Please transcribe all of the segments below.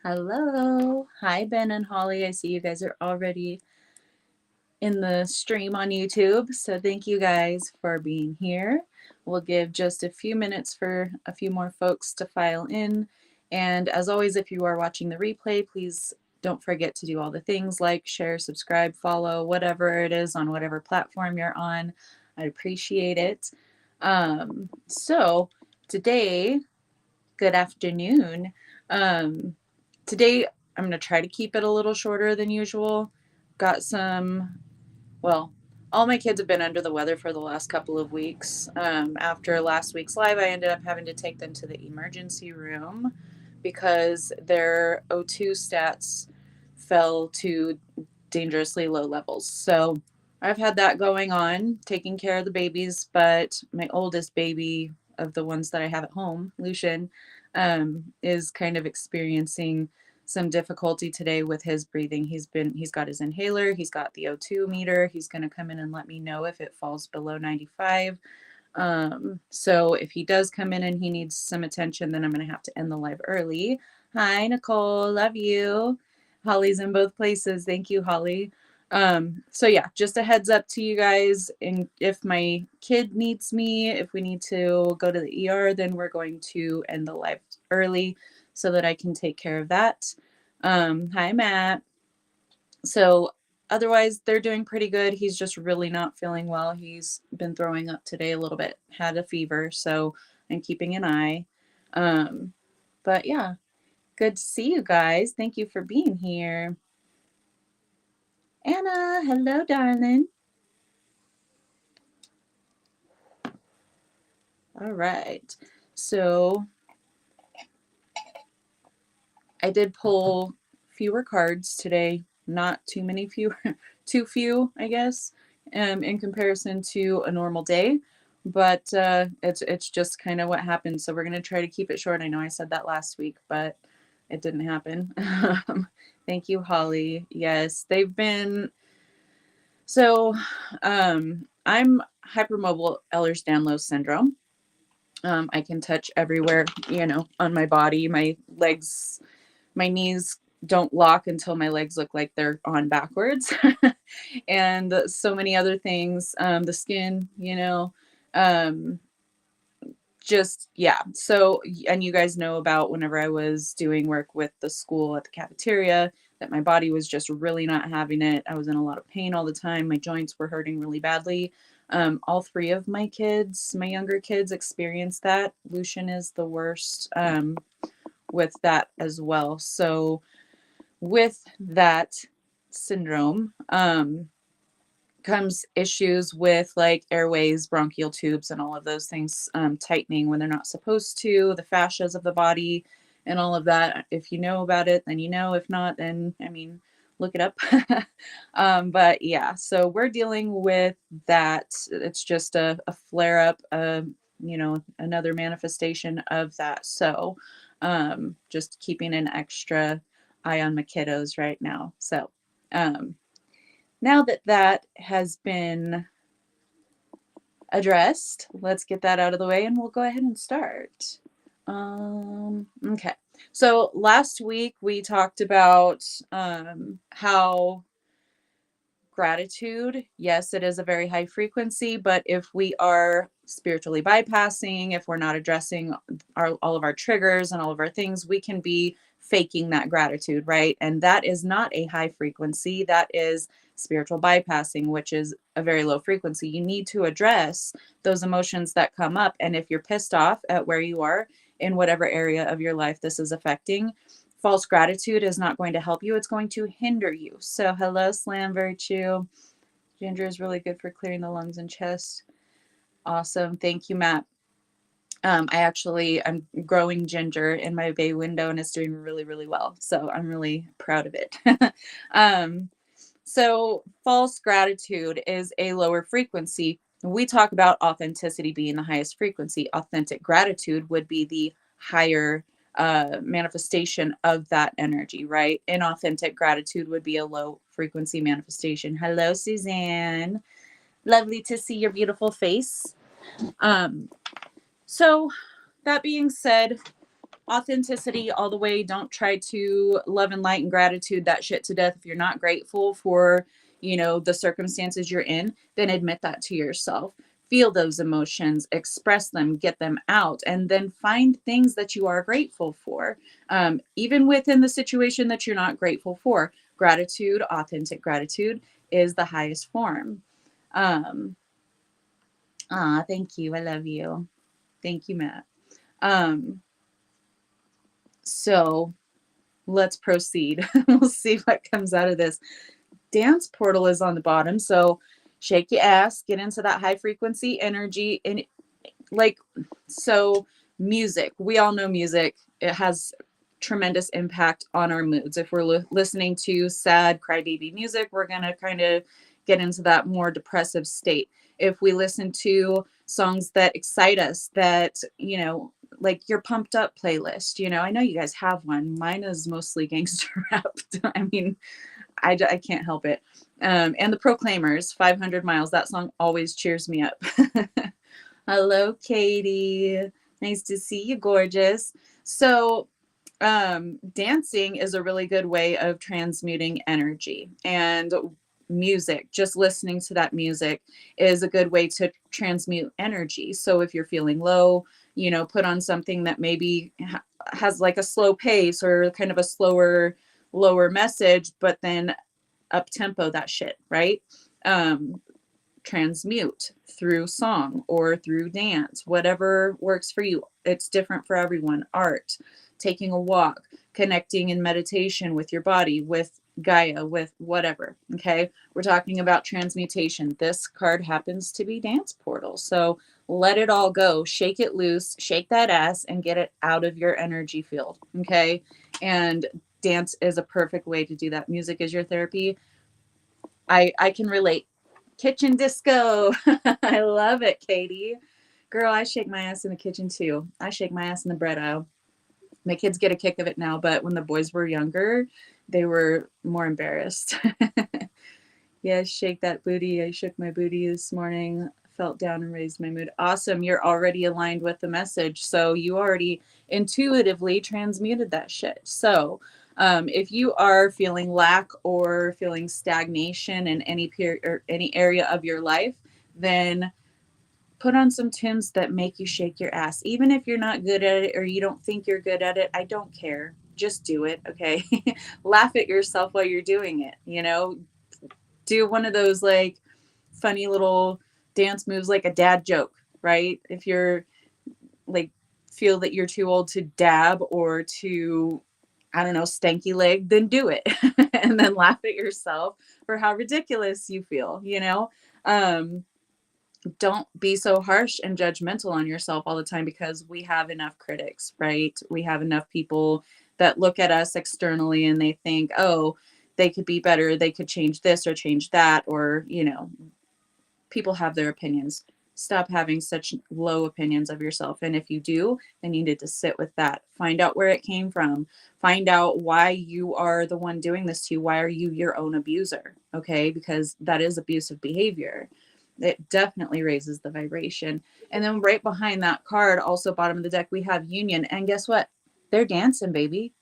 Hello. Hi, Ben and Holly. I see you guys are already in the stream on YouTube. So thank you guys for being here. We'll give just a few minutes for a few more folks to file in. And as always, if you are watching the replay, please don't forget to do all the things like share, subscribe, follow, whatever it is on whatever platform you're on. I appreciate it. So today, good afternoon. Um, Today, I'm going to try to keep it a little shorter than usual. Got some, well, all my kids have been under the weather for the last couple of weeks. After last week's live, I ended up having to take them to the emergency room because their O2 stats fell to dangerously low levels. So I've had that going on, taking care of the babies, but my oldest baby of the ones that I have at home, Lucian, is kind of experiencing some difficulty today with his breathing. He's got his inhaler, he's got the O2 meter. He's going to come in and let me know if it falls below 95. So if he does come in and he needs some attention, then I'm going to have to end the live early. Hi, Nicole. Love you. Holly's in both places. Thank you, Holly. So yeah, just a heads up to you guys. And if my kid needs me, if we need to go to the ER, then we're going to end the live early so that I can take care of that. Hi, Matt. So otherwise, they're doing pretty good. He's just really not feeling well. He's been throwing up today a little bit, had a fever, so I'm keeping an eye. But yeah, good to see you guys. Thank you for being here. Anna, hello, darling. All right. So I did pull fewer cards today, not too many fewer, too few, I guess, in comparison to a normal day. But it's just kind of what happened. So we're gonna try to keep it short. I know I said that last week, but it didn't happen. Thank you, Holly. Yes, they've been so. I'm hypermobile Ehlers-Danlos syndrome. I can touch everywhere, on my body, my legs, my knees don't lock until my legs look like they're on backwards and so many other things, the skin, um, just yeah. So, and you guys know about whenever I was doing work with the school at the cafeteria, that my body was just really not having it. I was in a lot of pain all the time. My joints were hurting really badly. All three of my kids, my younger kids, experienced that. Lucian is the worst, with that as well. So with that syndrome, comes issues with like airways, bronchial tubes, and all of those things tightening when they're not supposed to, the fascias of the body, and all of that. If you know about it, then you know. If not, then I mean, look it up. But yeah, so we're dealing with that. It's just a flare up, another manifestation of that. So just keeping an extra eye on my kiddos right now. So now that that has been addressed, let's get that out of the way and we'll go ahead and start. Okay. So last week we talked about how gratitude, yes, it is a very high frequency, but if we are spiritually bypassing, if we're not addressing all of our triggers and all of our things, we can be faking that gratitude, right? And that is not a high frequency. That is spiritual bypassing, which is a very low frequency. You need to address those emotions that come up. And if you're pissed off at where you are in whatever area of your life this is affecting, false gratitude is not going to help you. It's going to hinder you. So hello, Slam Virtue. Ginger is really good for clearing the lungs and chest. Awesome. Thank you, Matt. I'm growing ginger in my bay window and it's doing really, really well. So I'm really proud of it. So false gratitude is a lower frequency. We talk about authenticity being the highest frequency. Authentic gratitude would be the higher manifestation of that energy, right? Inauthentic gratitude would be a low frequency manifestation. Hello, Suzanne. Lovely to see your beautiful face. So that being said, authenticity all the way. Don't try to love and light and gratitude that shit to death. If you're not grateful for, the circumstances you're in, then admit that to yourself. Feel those emotions, express them, get them out, and then find things that you are grateful for. Even within the situation that you're not grateful for, gratitude, authentic gratitude, is the highest form. Thank you. I love you. Thank you, Matt. So let's proceed. We'll see what comes out of this. Dance portal is on the bottom. So shake your ass, get into that high frequency energy. And so music, we all know music. It has tremendous impact on our moods. If we're listening to sad crybaby music, we're going to kind of get into that more depressive state. If we listen to songs that excite us, that, like your pumped up playlist, I know you guys have one. Mine is mostly gangster rap. I mean, I can't help it. And the Proclaimers, 500 Miles, that song always cheers me up. Hello, Katie. Nice to see you, gorgeous. So, dancing is a really good way of transmuting energy, and music, just listening to that music, is a good way to transmute energy. So if you're feeling low, put on something that maybe has like a slow pace or kind of a lower message, but then up tempo that shit, right? Transmute through song or through dance, whatever works for you. It's different for everyone. Art, taking a walk, connecting in meditation with your body, with Gaia, with whatever. Okay. We're talking about transmutation. This card happens to be dance portal. So let it all go, shake it loose, shake that ass and get it out of your energy field. Okay. And dance is a perfect way to do that. Music is your therapy. I can relate. Kitchen disco. I love it, Katie. Girl, I shake my ass in the kitchen too. I shake my ass in the bread aisle. My kids get a kick of it now, but when the boys were younger, they were more embarrassed. Yeah, shake that booty. I shook my booty this morning, felt down and raised my mood. Awesome. You're already aligned with the message. So you already intuitively transmuted that shit. So if you are feeling lack or feeling stagnation in any period or any area of your life, then put on some tunes that make you shake your ass. Even if you're not good at it or you don't think you're good at it, I don't care. Just do it. Okay. Laugh at yourself while you're doing it. Do one of those like funny little dance moves, like a dad joke, right? If you're like feel that you're too old to dab or to, I don't know, stanky leg, then do it. And then laugh at yourself for how ridiculous you feel. Don't be so harsh and judgmental on yourself all the time, because we have enough critics, right? We have enough people that look at us externally and they think, oh, they could be better, they could change this or change that, or people have their opinions. Stop having such low opinions of yourself. And if you do, then you need to sit with that. Find out where it came from. Find out why you are the one doing this to you. Why are you your own abuser? Okay, because that is abusive behavior. It definitely raises the vibration. And then right behind that card, also bottom of the deck, we have union. And guess what? They're dancing, baby.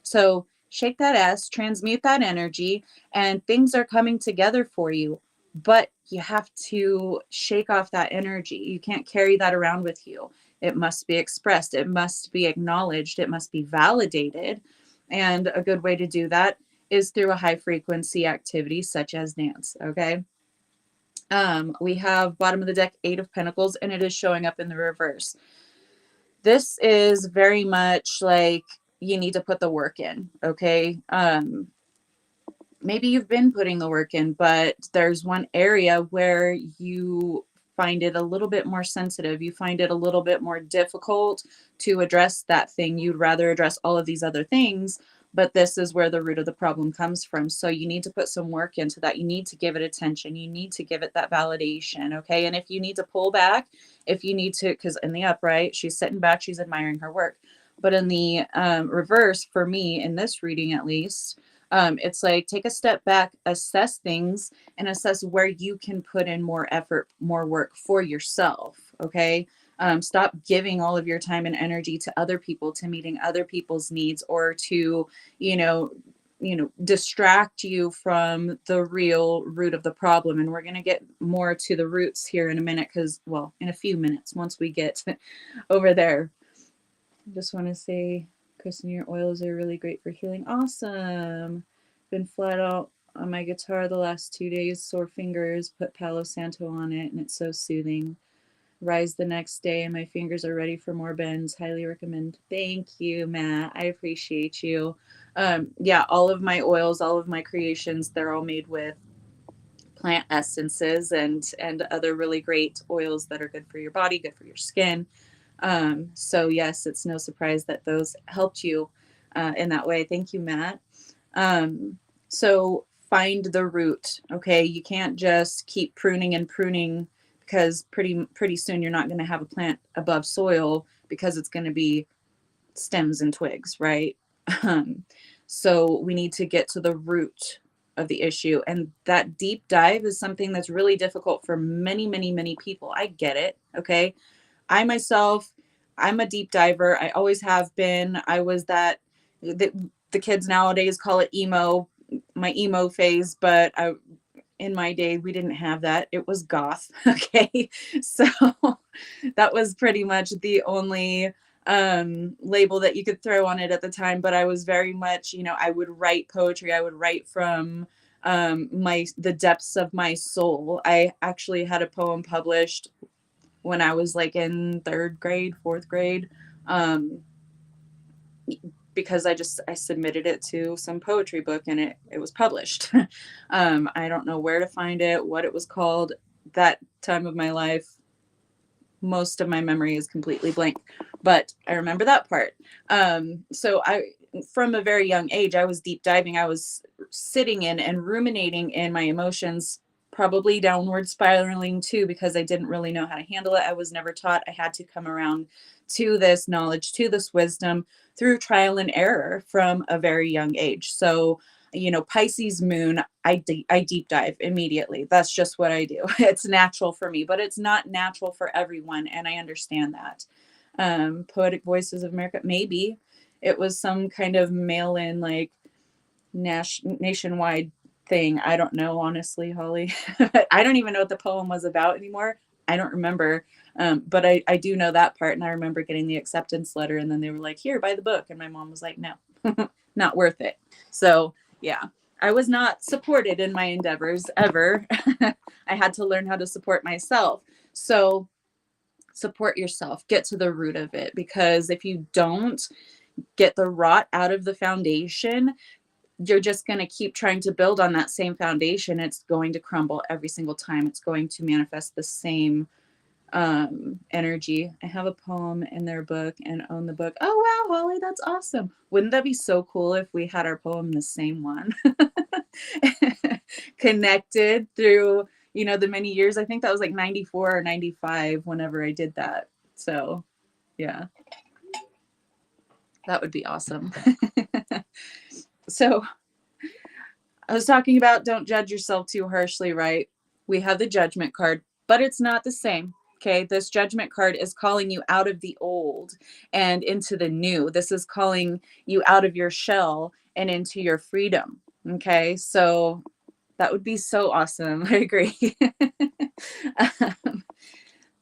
So shake that ass, transmute that energy, and things are coming together for you. But you have to shake off that energy. You can't carry that around with you. It must be expressed. It must be acknowledged. It must be validated. And a good way to do that is through a high frequency activity such as dance. Okay. We have bottom of the deck, 8 of Pentacles, and it is showing up in the reverse. This is very much like you need to put the work in. Okay. Maybe you've been putting the work in, but there's one area where you find it a little bit more sensitive. You find it a little bit more difficult to address that thing. You'd rather address all of these other things, but this is where the root of the problem comes from. So you need to put some work into that. You need to give it attention. You need to give it that validation. Okay. And if you need to pull back, if you need to, because in the upright, she's sitting back, she's admiring her work. But in the reverse, for me, in this reading at least, it's like take a step back, assess things, and assess where you can put in more effort, more work for yourself. Okay. Stop giving all of your time and energy to other people, to meeting other people's needs, or to, you know, distract you from the real root of the problem. And we're going to get more to the roots here in a minute, because, well, in a few minutes, once we get over there. I just want to say, Kristen, your oils are really great for healing. Awesome. Been flat out on my guitar the last 2 days, sore fingers, put Palo Santo on it, and it's so soothing. Rise the next day and my fingers are ready for more bends. Highly recommend. Thank you, Matt. I appreciate you. Yeah, all of my oils, all of my creations, they're all made with plant essences and other really great oils that are good for your body, good for your skin. So yes, it's no surprise that those helped you in that way. Thank you, Matt. So find the root. Okay, you can't just keep pruning and pruning, because pretty soon you're not going to have a plant above soil, because it's going to be stems and twigs, right? So we need to get to the root of the issue, and that deep dive is something that's really difficult for many, many, many people. I get it. Okay, I myself, I'm a deep diver. I always have been. I was the kids nowadays call it emo, my emo phase, but in my day, we didn't have that. It was goth. Okay. So that was pretty much the only label that you could throw on it at the time. But I was very much, I would write poetry. I would write from the depths of my soul. I actually had a poem published when I was like in third grade, fourth grade, because I submitted it to some poetry book and it was published. I don't know where to find it, what it was called. That time of my life, most of my memory is completely blank, but I remember that part. So from a very young age, I was deep diving. I was sitting in and ruminating in my emotions, probably downward spiraling too, because I didn't really know how to handle it. I was never taught. I had to come around to this knowledge, to this wisdom through trial and error from a very young age. So, Pisces moon, I deep dive immediately. That's just what I do. It's natural for me, but it's not natural for everyone. And I understand that. Poetic Voices of America, maybe it was some kind of mail-in, like nationwide thing. I don't know, honestly, Holly. I don't even know what the poem was about anymore. I don't remember. But I do know that part. And I remember getting the acceptance letter, and then they were like, here, buy the book. And my mom was like, no, not worth it. So yeah, I was not supported in my endeavors ever. I had to learn how to support myself. So support yourself, get to the root of it, because if you don't get the rot out of the foundation, you're just going to keep trying to build on that same foundation. It's going to crumble every single time. It's going to manifest the same energy. I have a poem in their book and own the book. Oh, wow, Holly, that's awesome. Wouldn't that be so cool if we had our poem the same one? Connected through, the many years. I think that was like 94 or 95 whenever I did that. So, yeah, that would be awesome. So, I was talking about don't judge yourself too harshly, right? We have the judgment card, but it's not the same. Okay, this judgment card is calling you out of the old and into the new. This is calling you out of your shell and into your freedom. Okay, so that would be so awesome. I agree.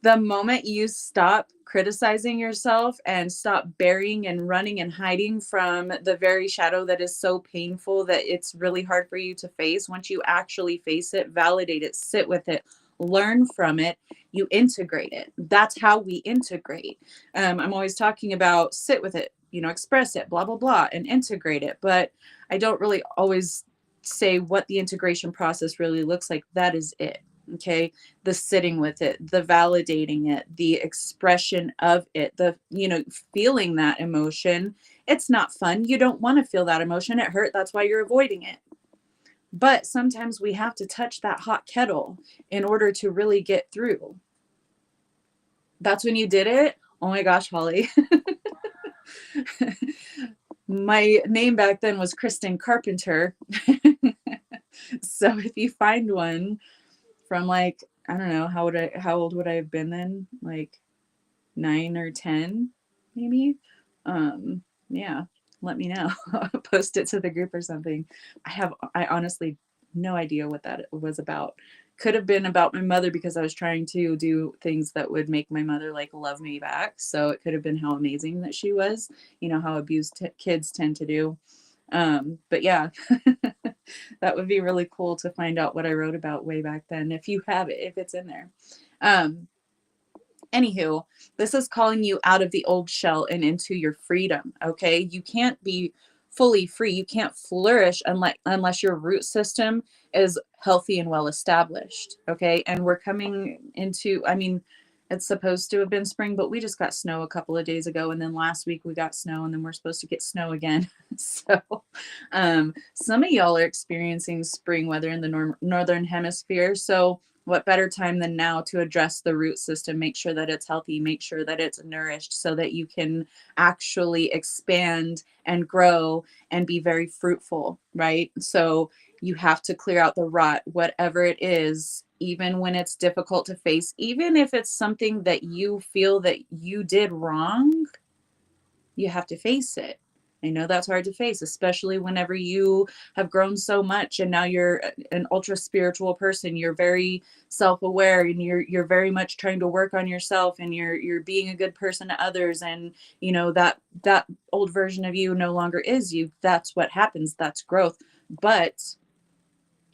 The moment you stop criticizing yourself and stop burying and running and hiding from the very shadow that is so painful that it's really hard for you to face, once you actually face it, validate it, sit with it, learn from it, you integrate it. That's how we integrate. I'm always talking about sit with it, express it, blah, blah, blah, and integrate it. But I don't really always say what the integration process really looks like. That is it. Okay, the sitting with it, the validating it, the expression of it, the feeling that emotion. It's not fun. You don't want to feel that emotion. It hurt. That's why you're avoiding it. But sometimes we have to touch that hot kettle in order to really get through. That's when you did it. Oh my gosh, Holly. My name back then was Kristen Carpenter. So if you find one from like, I don't know, how old would I have been then? Like 9 or 10, maybe. Yeah, let me know. Post it to the group or something. I honestly no idea what that was about. Could have been about my mother because I was trying to do things that would make my mother like love me back. So it could have been how amazing that she was, how abused kids tend to do. But yeah, that would be really cool to find out what I wrote about way back then if you have it, if it's in there. Um, Anywho, this is calling you out of the old shell and into your freedom. Okay. You can't be fully free. You can't flourish unless your root system is healthy and well established. Okay. And we're coming into, I mean, it's supposed to have been spring, but we just got snow a couple of days ago. And then last week we got snow, and then we're supposed to get snow again. So some of y'all are experiencing spring weather in the northern hemisphere. So what better time than now to address the root system, make sure that it's healthy, make sure that it's nourished so that you can actually expand and grow and be very fruitful, right? So you have to clear out the rot, whatever it is, even when it's difficult to face, even if it's something that you feel that you did wrong, you have to face it. I know that's hard to face, especially whenever you have grown so much and now you're an ultra spiritual person. You're very self-aware, and you're very much trying to work on yourself, and you're being a good person to others, and that old version of you no longer is you. That's what happens. That's growth. But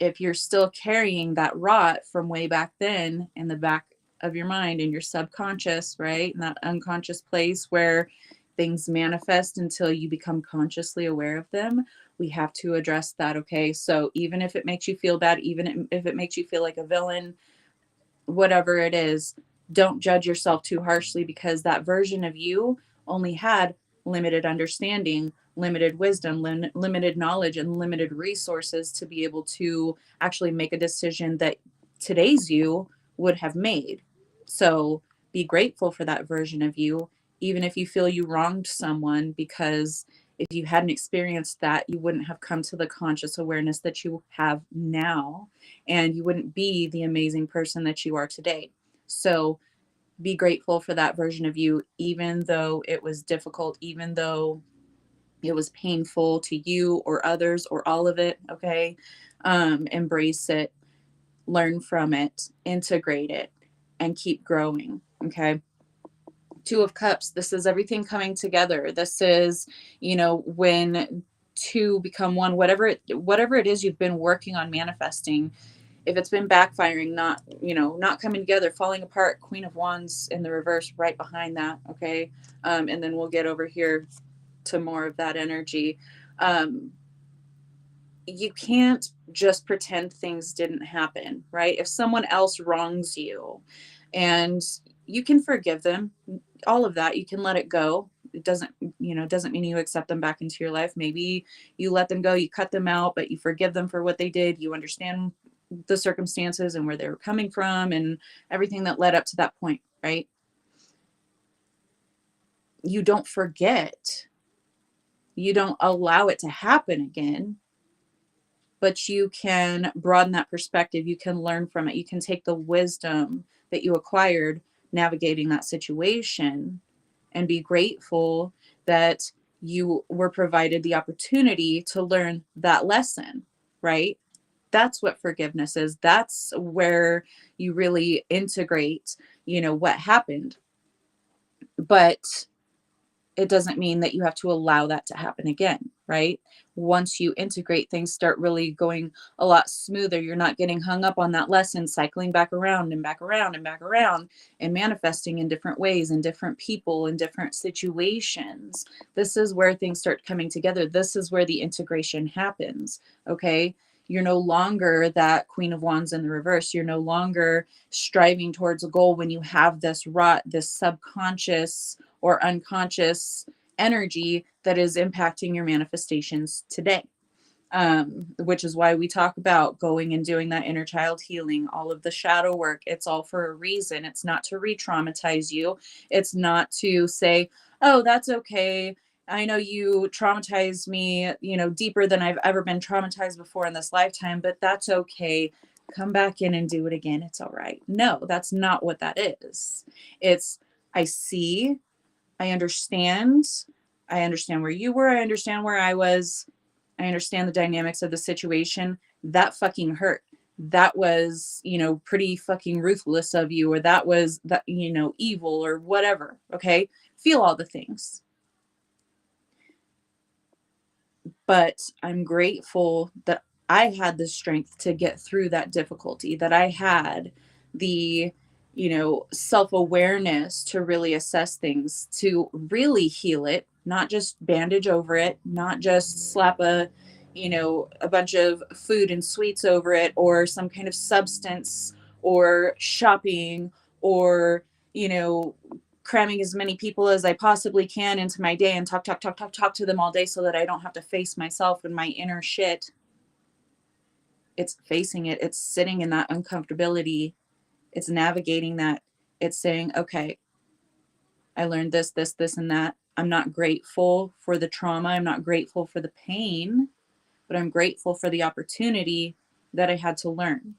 if you're still carrying that rot from way back then in the back of your mind, in your subconscious, right? In that unconscious place where things manifest until you become consciously aware of them, we have to address that. Okay. So even if it makes you feel bad, even if it makes you feel like a villain, whatever it is, don't judge yourself too harshly, because that version of you only had limited understanding, limited wisdom, limited knowledge, and limited resources to be able to actually make a decision that today's you would have made. So be grateful for that version of you, even if you feel you wronged someone, because if you hadn't experienced that, you wouldn't have come to the conscious awareness that you have now, and you wouldn't be the amazing person that you are today. So be grateful for that version of you, even though it was difficult, even though it was painful to you or others or all of it. Okay. Embrace it, learn from it, integrate it, and keep growing. Okay. Two of Cups, this is everything coming together. This is, when two become one, whatever it is you've been working on manifesting. If it's been backfiring, not coming together, falling apart, Queen of Wands in the reverse right behind that. Okay. And then we'll get over here to more of that energy. um you can't just pretend things didn't happen, right? If someone else wrongs you, and you can forgive them, all of that, you can let it go. It doesn't mean you accept them back into your life. Maybe you let them go, you cut them out, but you forgive them for what they did. You understand the circumstances and where they were coming from and everything that led up to that point, right? You don't forget. You don't allow it to happen again, but you can broaden that perspective. You can learn from it. You can take the wisdom that you acquired navigating that situation and be grateful that you were provided the opportunity to learn that lesson, right? That's what forgiveness is. That's where you really integrate, what happened. But it doesn't mean that you have to allow that to happen again, right? Once you integrate, things start really going a lot smoother. You're not getting hung up on that lesson, cycling back around and back around and back around, and manifesting in different ways, in different people, in different situations. This is where things start coming together. This is where the integration happens, okay? You're no longer that Queen of Wands in the reverse. You're no longer striving towards a goal when you have this rot, this subconscious or unconscious energy that is impacting your manifestations today. Which is why we talk about going and doing that inner child healing, all of the shadow work. It's all for a reason. It's not to re-traumatize you. It's not to say, oh, that's okay. I know you traumatized me, deeper than I've ever been traumatized before in this lifetime, but that's okay. Come back in and do it again. It's all right. No, that's not what that is. It's I see, I understand. I understand where you were. I understand where I was. I understand the dynamics of the situation. That fucking hurt. That was, pretty fucking ruthless of you, or that was that, evil or whatever. Okay. Feel all the things. But I'm grateful that I had the strength to get through that difficulty, that I had the, self awareness to really assess things, to really heal it, not just bandage over it, not just slap a bunch of food and sweets over it, or some kind of substance, or shopping, or, you know, cramming as many people as I possibly can into my day and talk to them all day so that I don't have to face myself and my inner shit. It's facing it. It's sitting in that uncomfortability. It's navigating that. It's saying, okay, I learned this, and that. I'm not grateful for the trauma. I'm not grateful for the pain, but I'm grateful for the opportunity that I had to learn,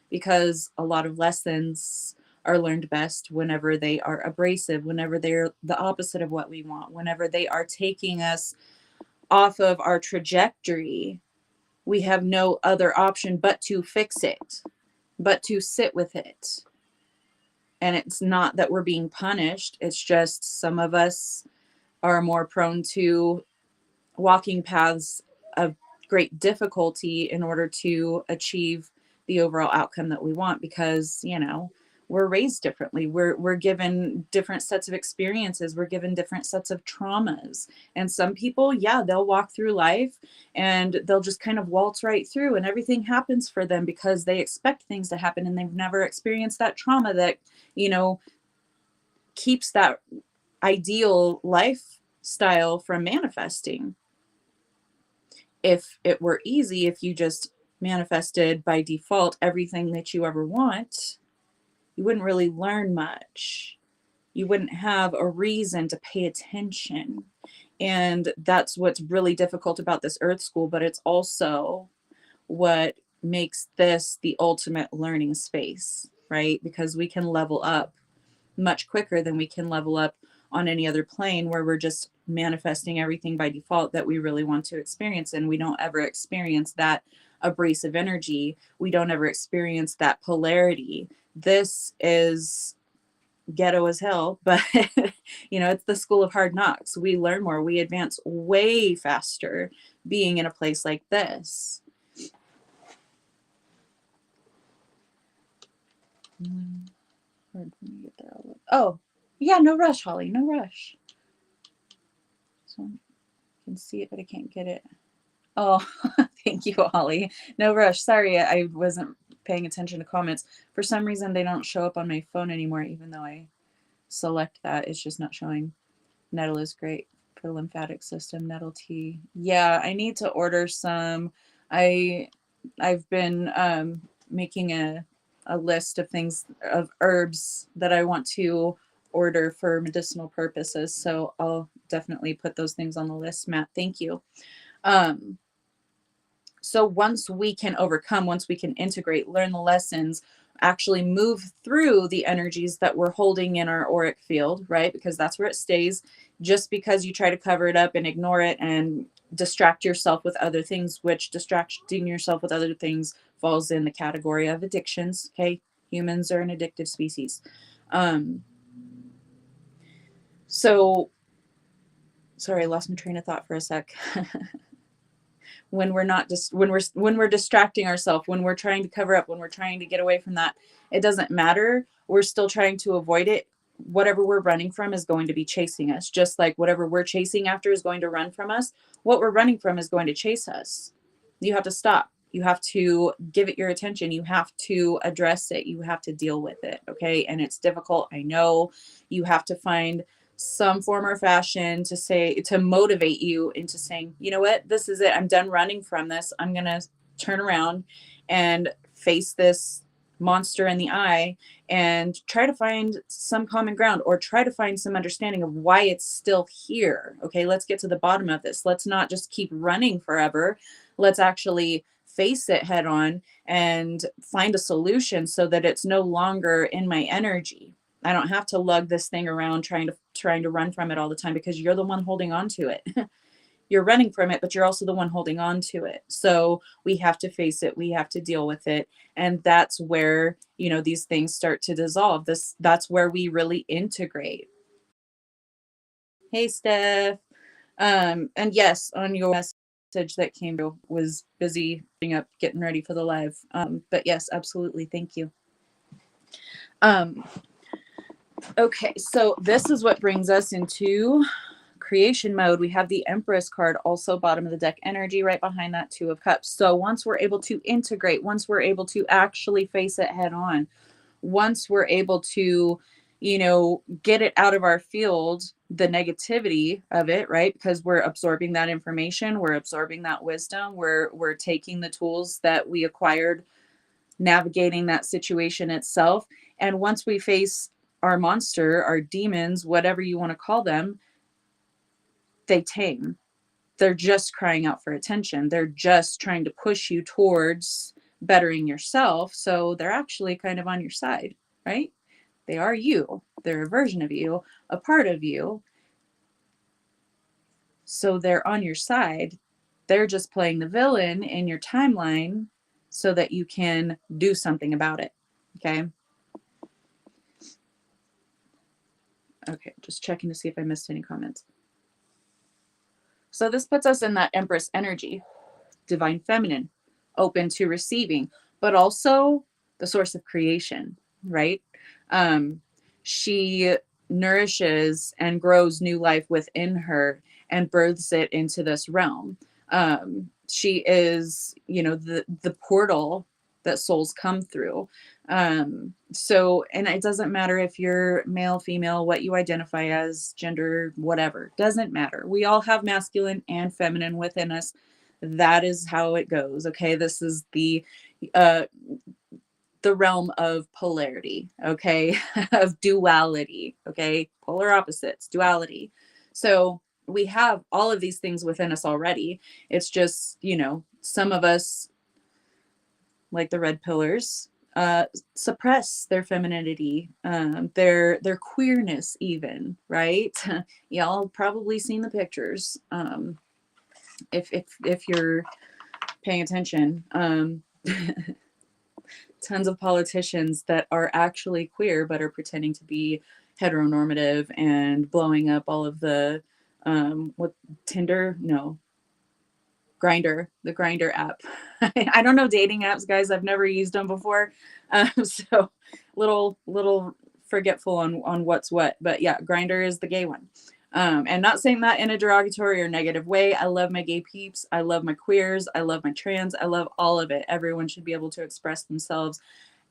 because a lot of lessons are learned best whenever they are abrasive, whenever they're the opposite of what we want, whenever they are taking us off of our trajectory. We have no other option but to fix it, but to sit with it. And it's not that we're being punished. It's just some of us are more prone to walking paths of great difficulty in order to achieve the overall outcome that we want, because we're raised differently. We're given different sets of experiences. We're given different sets of traumas. And some people, yeah, they'll walk through life and they'll just kind of waltz right through and everything happens for them because they expect things to happen and they've never experienced that trauma that keeps that ideal lifestyle from manifesting. If it were easy, if you just manifested by default everything that you ever want, you wouldn't really learn much. You wouldn't have a reason to pay attention. And that's what's really difficult about this Earth School, but it's also what makes this the ultimate learning space, right? Because we can level up much quicker than we can level up on any other plane, where we're just manifesting everything by default that we really want to experience. And we don't ever experience that abrasive energy. We don't ever experience that polarity. This is ghetto as hell, but it's the school of hard knocks. We learn more, we advance way faster being in a place like this. Hard for me to get there. Oh, yeah, no rush, Holly, no rush. So I can see it, but I can't get it. Oh, thank you, Holly. No rush. Sorry, I wasn't paying attention to comments. For some reason, they don't show up on my phone anymore, even though I select that. It's just not showing. Nettle is great for the lymphatic system. Nettle tea. Yeah, I need to order some. I've been making a list of things, of herbs that I want to order for medicinal purposes. So I'll definitely put those things on the list, Matt. Thank you. So once we can overcome, once we can integrate, learn the lessons, actually move through the energies that we're holding in our auric field, right? Because that's where it stays. Just because you try to cover it up and ignore it and distract yourself with other things, which distracting yourself with other things falls in the category of addictions. Okay. Humans are an addictive species. So sorry, I lost my train of thought for a sec. When we're not just when we're distracting ourselves, when we're trying to cover up, when we're trying to get away from that, it doesn't matter. We're still trying to avoid it. Whatever we're running from is going to be chasing us, just like whatever we're chasing after is going to run from us. What we're running from is going to chase us. You have to stop. You have to give it your attention. You have to address it. You have to deal with it. Okay. And it's difficult. I know. You have to find some form or fashion to motivate you into saying, you know what, this is it. I'm done running from this. I'm going to turn around and face this monster in the eye and try to find some common ground, or try to find some understanding of why it's still here. Okay, let's get to the bottom of this. Let's not just keep running forever. Let's actually face it head on and find a solution so that it's no longer in my energy. I don't have to lug this thing around trying to run from it all the time, because you're the one holding on to it. You're running from it, but you're also the one holding on to it. So we have to face it. We have to deal with it. And that's where, these things start to dissolve. That's where we really integrate. Hey, Steph. And yes, on your message that came through, was busy getting ready for the live. But yes, absolutely. Thank you. Um, okay, so this is what brings us into creation mode. We have the Empress card, also bottom of the deck energy, right behind that Two of Cups. So once we're able to integrate, once we're able to actually face it head on, once we're able to, get it out of our field, the negativity of it, right? Because we're absorbing that information, we're absorbing that wisdom, we're taking the tools that we acquired navigating that situation itself. And once we face our monster, our demons, whatever you want to call them, they tame. They're just crying out for attention. They're just trying to push you towards bettering yourself. So they're actually kind of on your side, right? They are you. They're a version of you, a part of you. So they're on your side. They're just playing the villain in your timeline so that you can do something about it. Okay. Okay, just checking to see if I missed any comments. So this puts us in that Empress energy, divine feminine, open to receiving, but also the source of creation, right? She nourishes and grows new life within her and births it into this realm. She is, the portal that souls come through. So, and it doesn't matter if you're male, female, what you identify as, gender, whatever, doesn't matter. We all have masculine and feminine within us. That is how it goes. Okay. This is uh, the realm of polarity. Okay. Of duality. Okay. Polar opposites, duality. So we have all of these things within us already. It's just, some of us, like the red pillars, suppress their femininity, their queerness, even, right? Y'all probably seen the pictures, if you're paying attention. Tons of politicians that are actually queer but are pretending to be heteronormative and blowing up all of the what Tinder, no, Grinder, the Grinder app. I don't know dating apps, guys. I've never used them before, so little forgetful on what's what. But yeah, Grinder is the gay one. And not saying that in a derogatory or negative way. I love my gay peeps. I love my queers. I love my trans. I love all of it. Everyone should be able to express themselves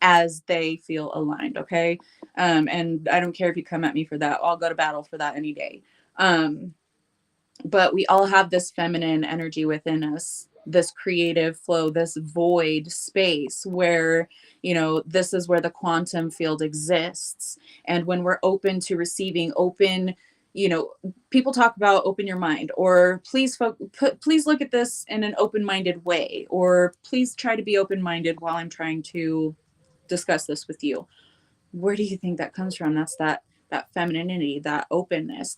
as they feel aligned. Okay. And I don't care if you come at me for that. I'll go to battle for that any day. But we all have this feminine energy within us, this creative flow, this void space where, this is where the quantum field exists. And when we're open to receiving, open, people talk about open your mind, or please look at this in an open-minded way, or please try to be open-minded while I'm trying to discuss this with you. Where do you think that comes from? That's that femininity, that openness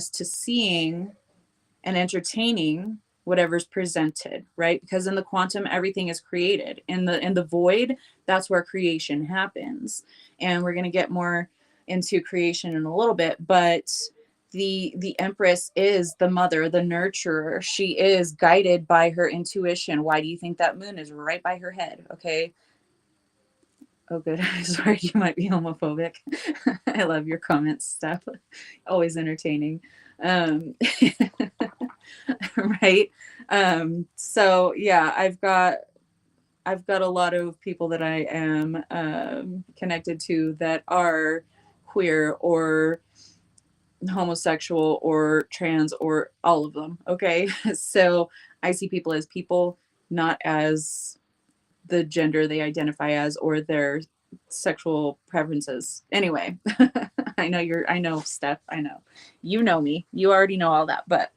to seeing and entertaining whatever's presented, right? Because in the quantum, everything is created. In the void, that's where creation happens. And we're going to get more into creation in a little bit, but the Empress is the mother, the nurturer. She is guided by her intuition. Why do you think that moon is right by her head? Okay. Oh, good. Sorry, you might be homophobic. I love your comments, Steph. Always entertaining. Right. So yeah, I've got a lot of people that I am connected to that are queer or homosexual or trans or all of them. Okay. So I see people as people, not as the gender they identify as or their sexual preferences. Anyway, I know, Steph, I know. You know me. You already know all that, but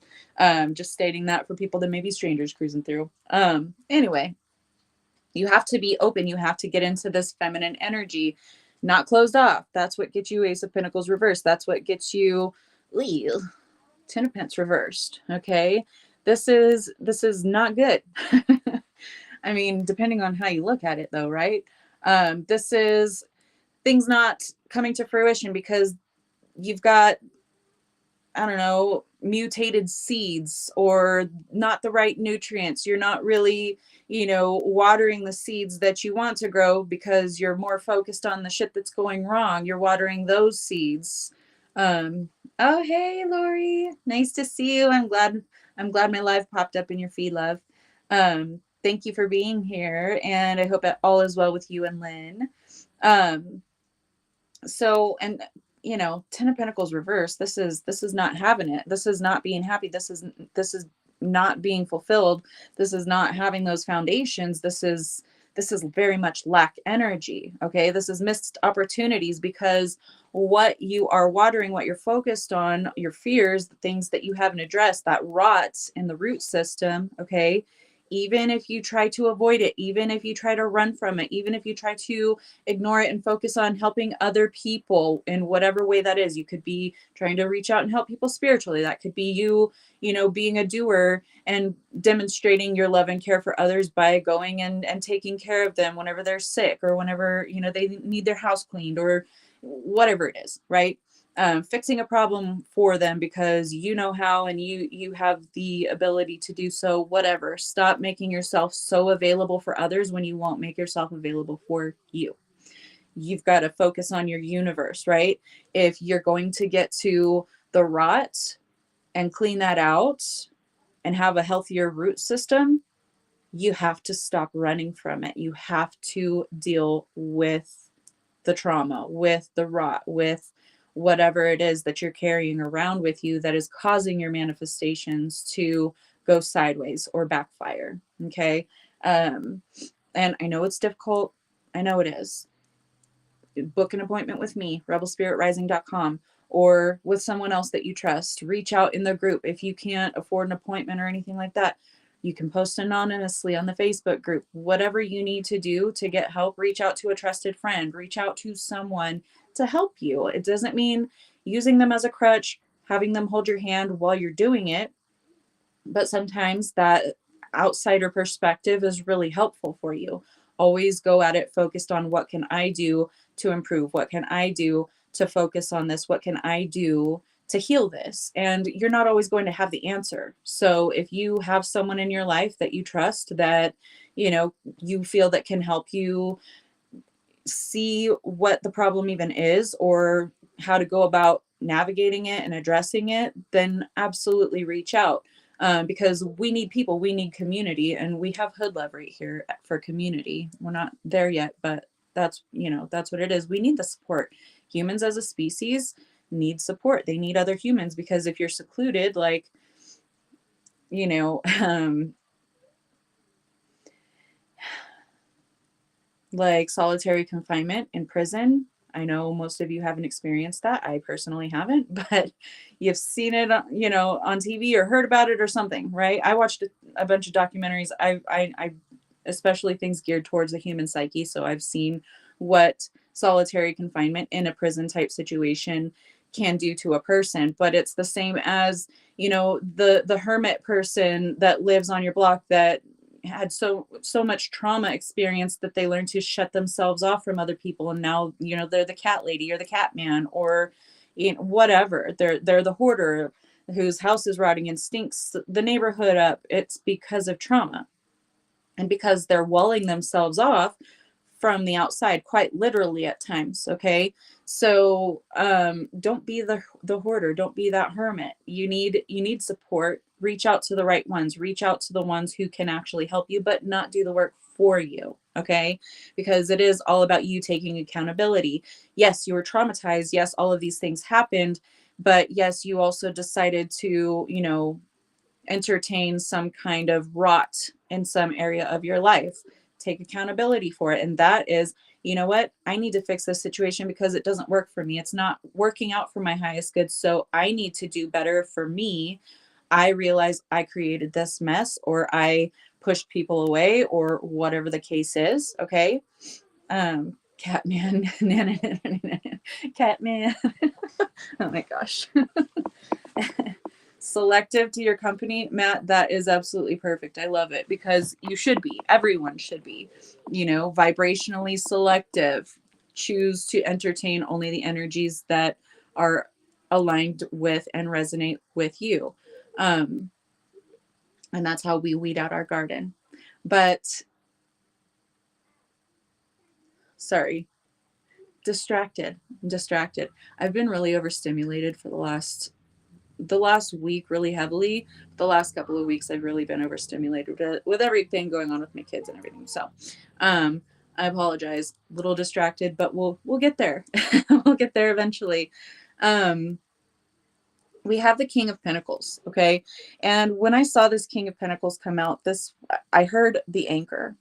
just stating that for people that may be strangers cruising through. Anyway, you have to be open. You have to get into this feminine energy not closed off. That's what gets you Ace of Pentacles reversed. That's what gets you Ten of Pentacles reversed. Okay. This is not good. I mean, depending on how you look at it though, right? This is things not coming to fruition because you've got, I don't know, mutated seeds or not the right nutrients. You're not really, watering the seeds that you want to grow because you're more focused on the shit that's going wrong. You're watering those seeds. Um, oh, hey, Lori. Nice to see you. I'm glad my live popped up in your feed, love. Thank you for being here, and I hope that all is well with you and Lynn. Um, so and Ten of Pentacles reverse, this is not having it. This is not being happy. This is not being fulfilled. This is not having those foundations. This is very much lack energy. Okay, this is missed opportunities because what you are watering, what you're focused on, your fears, the things that you haven't addressed, that rots in the root system. Okay, even if you try to avoid it, even if you try to run from it, even if you try to ignore it and focus on helping other people in whatever way that is. You could be trying to reach out and help people spiritually. That could be being a doer and demonstrating your love and care for others by going and taking care of them whenever they're sick or whenever, they need their house cleaned or whatever it is, right? Fixing a problem for them because you know how and you have the ability to do so. Whatever. Stop making yourself so available for others when you won't make yourself available for you. You've got to focus on your universe, right? If you're going to get to the rot and clean that out and have a healthier root system, you have to stop running from it. You have to deal with the trauma, with the rot, with whatever it is that you're carrying around with you that is causing your manifestations to go sideways or backfire. Okay. And I know it's difficult. I know it is. Book an appointment with me, rebelspiritrising.com, or with someone else that you trust. Reach out in the group. If you can't afford an appointment or anything like that, you can post anonymously on the Facebook group. Whatever you need to do to get help, reach out to a trusted friend, reach out to someone to help you. It doesn't mean using them as a crutch, having them hold your hand while you're doing it, but sometimes that outsider perspective is really helpful for you. Always go at it focused on what can I do to improve? What can I do to focus on this? What can I do to heal this? And you're not always going to have the answer. So if you have someone in your life that you trust, that you feel that can help you see what the problem even is or how to go about navigating it and addressing it, then absolutely reach out. Because we need people, we need community, and we have Hood Love right here for community. We're not there yet, but that's what it is. We need the support. Humans as a species need support. They need other humans, because if you're secluded, like, like solitary confinement in prison. I know most of you haven't experienced that. I personally haven't, but you've seen it, on TV or heard about it or something, right? I watched a bunch of documentaries. I especially things geared towards the human psyche. So I've seen what solitary confinement in a prison type situation can do to a person. But it's the same as, the hermit person that lives on your block that had so much trauma experience that they learned to shut themselves off from other people, and now they're the cat lady or the cat man, or whatever. They're the hoarder whose house is rotting and stinks the neighborhood up. It's because of trauma, and because they're walling themselves off from the outside, quite literally at times. Okay, so don't be the hoarder. Don't be that hermit. You need support. Reach out to the right ones. Reach out to the ones who can actually help you, but not do the work for you. Okay, because it is all about you taking accountability. Yes, you were traumatized. Yes, all of these things happened, but yes, you also decided to entertain some kind of rot in some area of your life. Take accountability for it. And that is, you know what? I need to fix this situation because it doesn't work for me. It's not working out for my highest good. So I need to do better for me. I realize I created this mess, or I pushed people away, or whatever the case is. Okay. Catman, Catman. Oh my gosh. Selective to your company, Matt, that is absolutely perfect. I love it because you should be. Everyone should be, vibrationally selective. Choose to entertain only the energies that are aligned with and resonate with you. And that's how we weed out our garden. But sorry, distracted. I've been really overstimulated for the last week really heavily. The last couple of weeks I've really been overstimulated with everything going on with my kids and everything. So I apologize. A little distracted, but we'll get there. We'll get there eventually. We have the King of Pentacles, okay? And when I saw this King of Pentacles come out, I heard the anchor,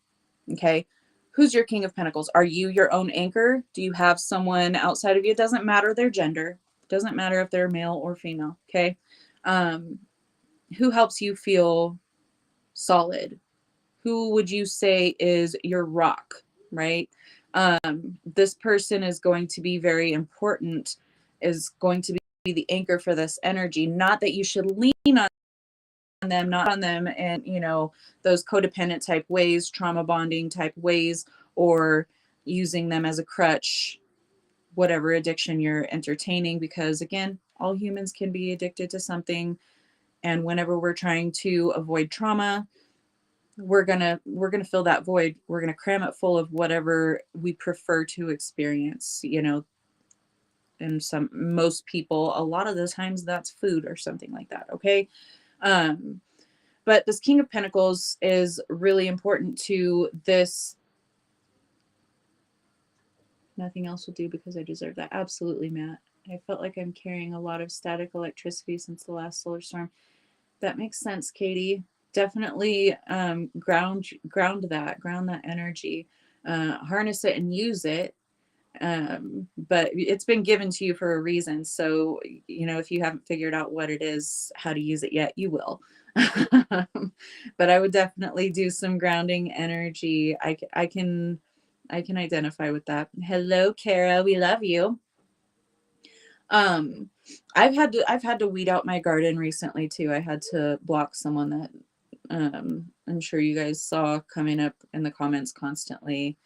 okay? Who's your King of Pentacles? Are you your own anchor? Do you have someone outside of you? It doesn't matter their gender. It doesn't matter if they're male or female, okay? Who helps you feel solid? Who would you say is your rock, right? This person is going to be very important, is going to be the anchor for this energy. Not that you should lean on them, not on them and, those codependent type ways, trauma bonding type ways, or using them as a crutch, whatever addiction you're entertaining, because again, all humans can be addicted to something. And whenever we're trying to avoid trauma, we're gonna fill that void. We're gonna cram it full of whatever we prefer to experience, and most people, a lot of the times that's food or something like that. Okay. But this King of Pentacles is really important to this. Nothing else will do because I deserve that. Absolutely, Matt. I felt like I'm carrying a lot of static electricity since the last solar storm. That makes sense, Katie. Definitely ground that energy, harness it and use it. But it's been given to you for a reason. So, if you haven't figured out what it is, how to use it yet, you will. But I would definitely do some grounding energy. I can identify with that. Hello, Kara. We love you. I've had to weed out my garden recently too. I had to block someone that I'm sure you guys saw coming up in the comments constantly.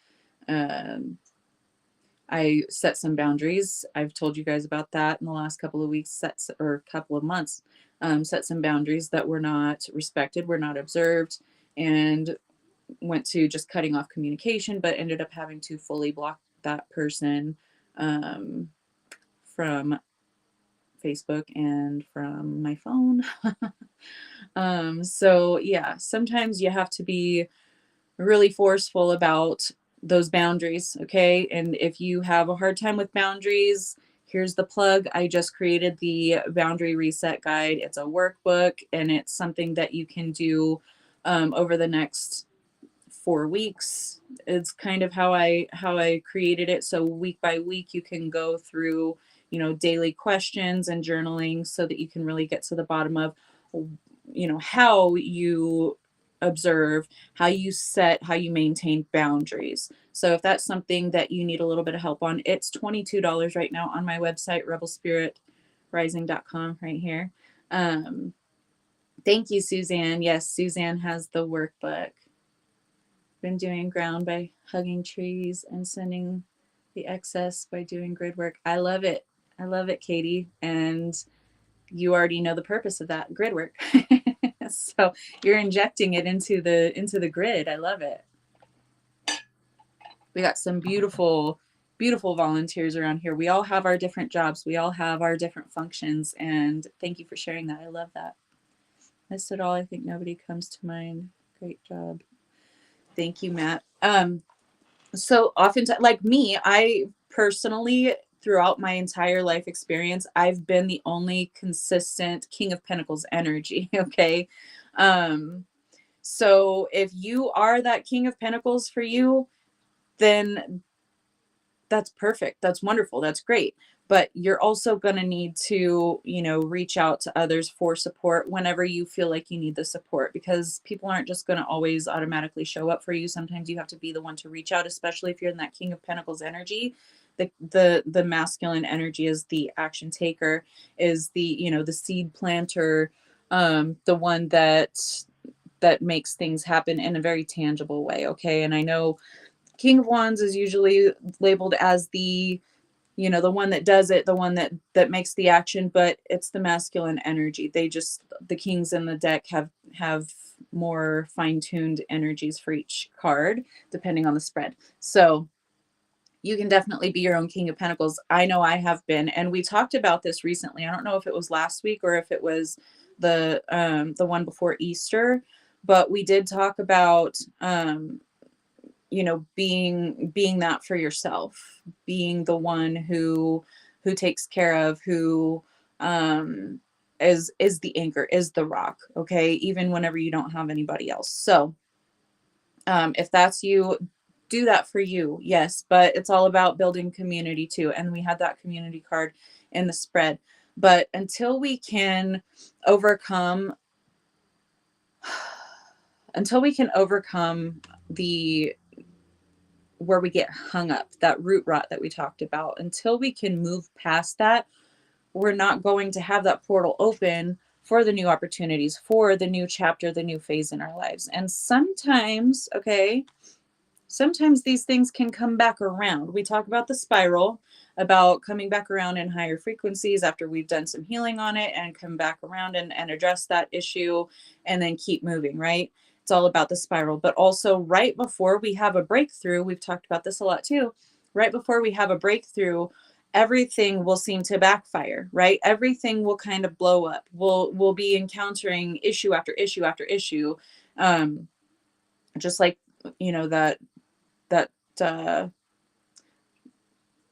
I set some boundaries. I've told you guys about that in the last couple of weeks, or couple of months. Set some boundaries that were not respected, were not observed, and went to just cutting off communication, but ended up having to fully block that person from Facebook and from my phone. So yeah, sometimes you have to be really forceful about those boundaries, okay? And if you have a hard time with boundaries, here's the plug. I just created the boundary reset guide. It's a workbook, and it's something that you can do over the next 4 weeks. It's kind of how I created it. So week by week, you can go through, daily questions and journaling so that you can really get to the bottom of, how you observe, how you set, how you maintain boundaries. So if that's something that you need a little bit of help on, it's $22 right now on my website, rebelspiritrising.com, right here. Thank you, Suzanne. Yes, Suzanne has the workbook. Been doing ground by hugging trees and sending the excess by doing grid work. I love it. I love it, Katie. And you already know the purpose of that grid work. So you're injecting it into the grid. I love it. We got some beautiful, beautiful volunteers around here. We all have our different jobs. We all have our different functions. And thank you for sharing that. I love that. I said all. I think nobody comes to mind. Great job. Thank you, Matt. So oftentimes, like me, I personally, throughout my entire life experience, I've been the only consistent King of Pentacles energy. Okay. So if you are that King of Pentacles for you, then that's perfect. That's wonderful. That's great. But you're also going to need to, reach out to others for support whenever you feel like you need the support, because people aren't just going to always automatically show up for you. Sometimes you have to be the one to reach out, especially if you're in that King of Pentacles energy. The masculine energy is the action taker, is the seed planter, the one that makes things happen in a very tangible way. Okay. And I know King of Wands is usually labeled as the one that does it, the one that makes the action, but it's the masculine energy. The kings in the deck have more fine-tuned energies for each card depending on the spread. So you can definitely be your own King of Pentacles. I know I have been, and we talked about this recently. I don't know if it was last week or if it was the one before Easter, but we did talk about being that for yourself, being the one who takes care of, who is the anchor, is the rock. Okay, even whenever you don't have anybody else. So if that's you, do that for you. Yes, but it's all about building community too, and we had that community card in the spread. But until we can overcome the where we get hung up, that root rot that we talked about, until we can move past that, we're not going to have that portal open for the new opportunities, for the new chapter, the new phase in our lives. And sometimes these things can come back around. We talk about the spiral, about coming back around in higher frequencies after we've done some healing on it and come back around and address that issue and then keep moving, right? It's all about the spiral. But also right before we have a breakthrough, we've talked about this a lot too, right before we have a breakthrough, everything will seem to backfire, right? Everything will kind of blow up. We'll be encountering issue after issue after issue. Just like, that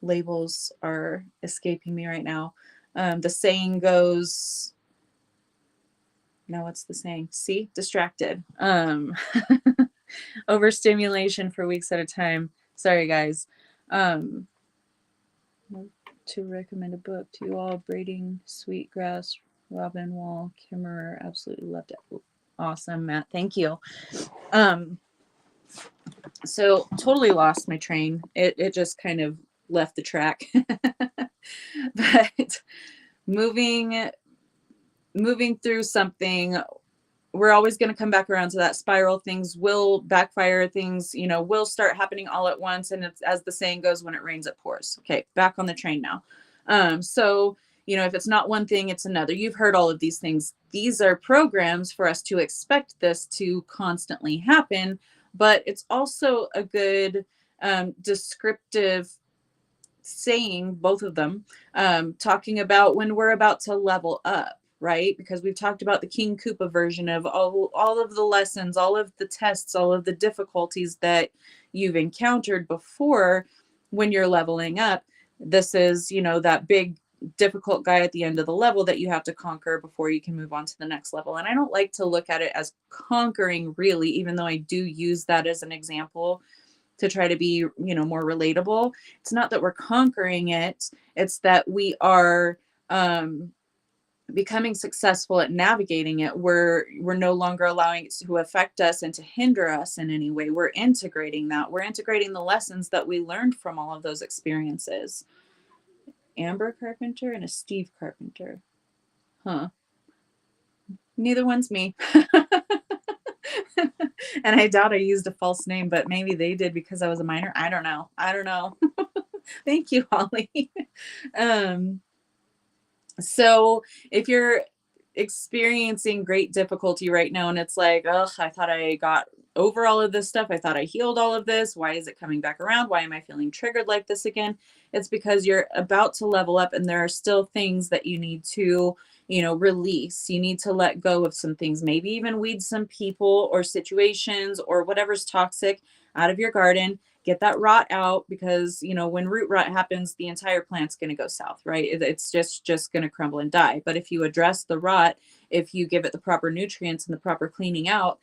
labels are escaping me right now. The saying goes, no, what's the saying? See, distracted. Overstimulation for weeks at a time. Sorry, guys. To recommend a book to you all: Braiding Sweetgrass, Robin Wall Kimmerer. Absolutely loved it. Awesome, Matt. Thank you. So totally lost my train. It just kind of left the track. But moving through something, we're always going to come back around to that spiral. Things will backfire. Things, will start happening all at once. And it's, as the saying goes, when it rains, it pours. Okay, back on the train now. So, if it's not one thing, it's another. You've heard all of these things. These are programs for us to expect this to constantly happen, but it's also a good descriptive saying, both of them, talking about when we're about to level up, right? Because we've talked about the King Koopa version of all of the lessons, all of the tests, all of the difficulties that you've encountered before when you're leveling up. This is, that big difficult guy at the end of the level that you have to conquer before you can move on to the next level. And I don't like to look at it as conquering, really, even though I do use that as an example to try to be, more relatable. It's not that we're conquering it. It's that we are becoming successful at navigating it. We're no longer allowing it to affect us and to hinder us in any way. We're integrating that. We're integrating the lessons that we learned from all of those experiences. Amber Carpenter and a Steve Carpenter. Huh. Neither one's me. And I doubt I used a false name, but maybe they did because I was a minor. I don't know. Thank you, Holly. So if you're experiencing great difficulty right now and it's like, oh, I thought I got over all of this stuff. I thought I healed all of this. Why is it coming back around? Why am I feeling triggered like this again? It's because you're about to level up and there are still things that you need to, release. You need to let go of some things, maybe even weed some people or situations or whatever's toxic out of your garden. Get that rot out, because when root rot happens, the entire plant's going to go south, right? It's just going to crumble and die. But if you address the rot, if you give it the proper nutrients and the proper cleaning out,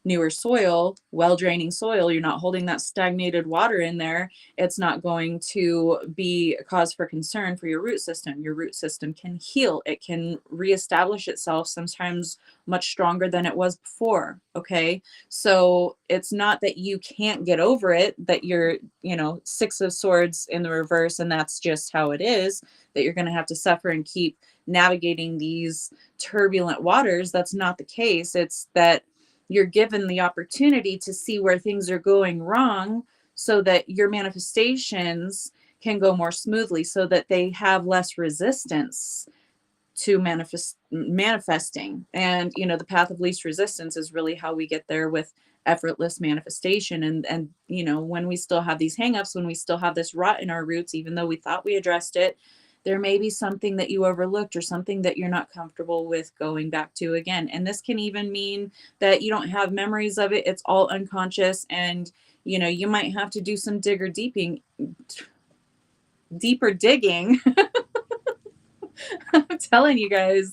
newer soil, well-draining soil, you're not holding that stagnated water in there, it's not going to be a cause for concern for your root system. Your root system can heal. It can reestablish itself sometimes much stronger than it was before. Okay. So it's not that you can't get over it, that you're, Six of Swords in the reverse, and that's just how it is, that you're going to have to suffer and keep navigating these turbulent waters. That's not the case. It's that you're given the opportunity to see where things are going wrong so that your manifestations can go more smoothly, so that they have less resistance to manifesting. And the path of least resistance is really how we get there with effortless manifestation. And when we still have these hangups, when we still have this rot in our roots, even though we thought we addressed it, there may be something that you overlooked or something that you're not comfortable with going back to again. And this can even mean that you don't have memories of it. It's all unconscious. And you might have to do some deeper digging. I'm telling you guys,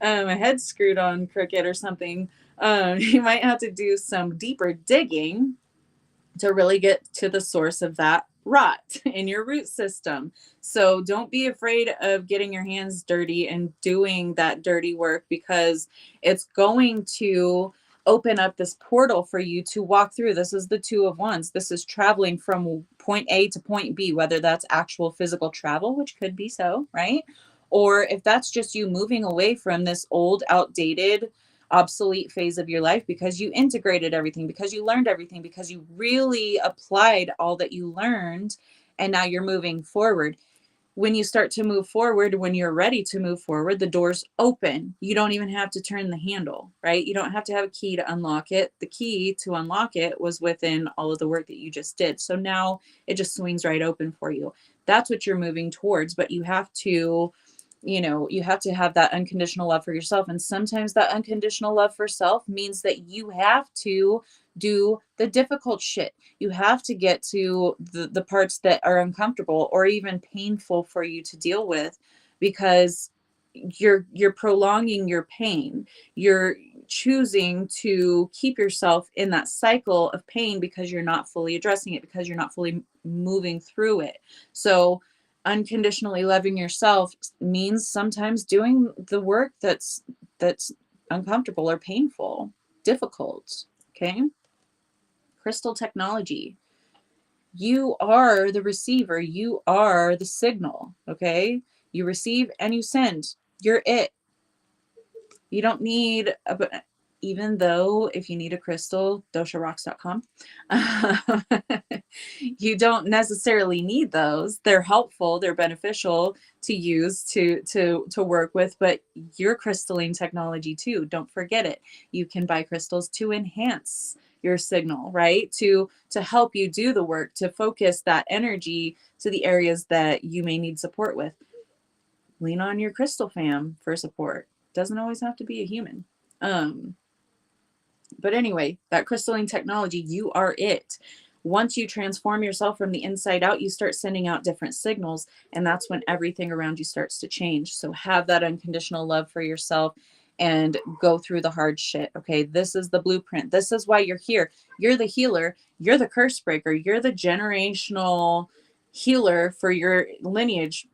my head's screwed on crooked or something. You might have to do some deeper digging to really get to the source of that rot in your root system. So don't be afraid of getting your hands dirty and doing that dirty work, because it's going to open up this portal for you to walk through. This is the Two of Wands. This is traveling from point A to point B, whether that's actual physical travel, which could be so, right? Or if that's just you moving away from this old, outdated, obsolete phase of your life, because you integrated everything, because you learned everything, because you really applied all that you learned, and now you're moving forward. When you start to move forward, when you're ready to move forward, the doors open. You don't even have to turn the handle, right? You don't have to have a key to unlock it. The key to unlock it was within all of the work that you just did. So now it just swings right open for you. That's what you're moving towards, but you have to have that unconditional love for yourself. And sometimes that unconditional love for self means that you have to do the difficult shit. You have to get to the parts that are uncomfortable or even painful for you to deal with, because you're prolonging your pain. You're choosing to keep yourself in that cycle of pain because you're not fully addressing it, because you're not fully moving through it. So unconditionally loving yourself means sometimes doing the work that's uncomfortable or painful, difficult. Okay. Crystal technology. You are the receiver. You are the signal. Okay. You receive and you send. You're it. You don't need even though if you need a crystal, dosharocks.com. You don't necessarily need those. They're helpful, they're beneficial to use to work with, but your crystalline technology too, don't forget it. You can buy crystals to enhance your signal, right? To help you do the work, to focus that energy to the areas that you may need support with. Lean on your crystal fam for support. Doesn't always have to be a human. But anyway, that crystalline technology, you are it. Once you transform yourself from the inside out, you start sending out different signals, and that's when everything around you starts to change. So have that unconditional love for yourself and go through the hard shit. Okay, this is the blueprint. This is why you're here. You're the healer. You're the curse breaker. You're the generational healer for your lineage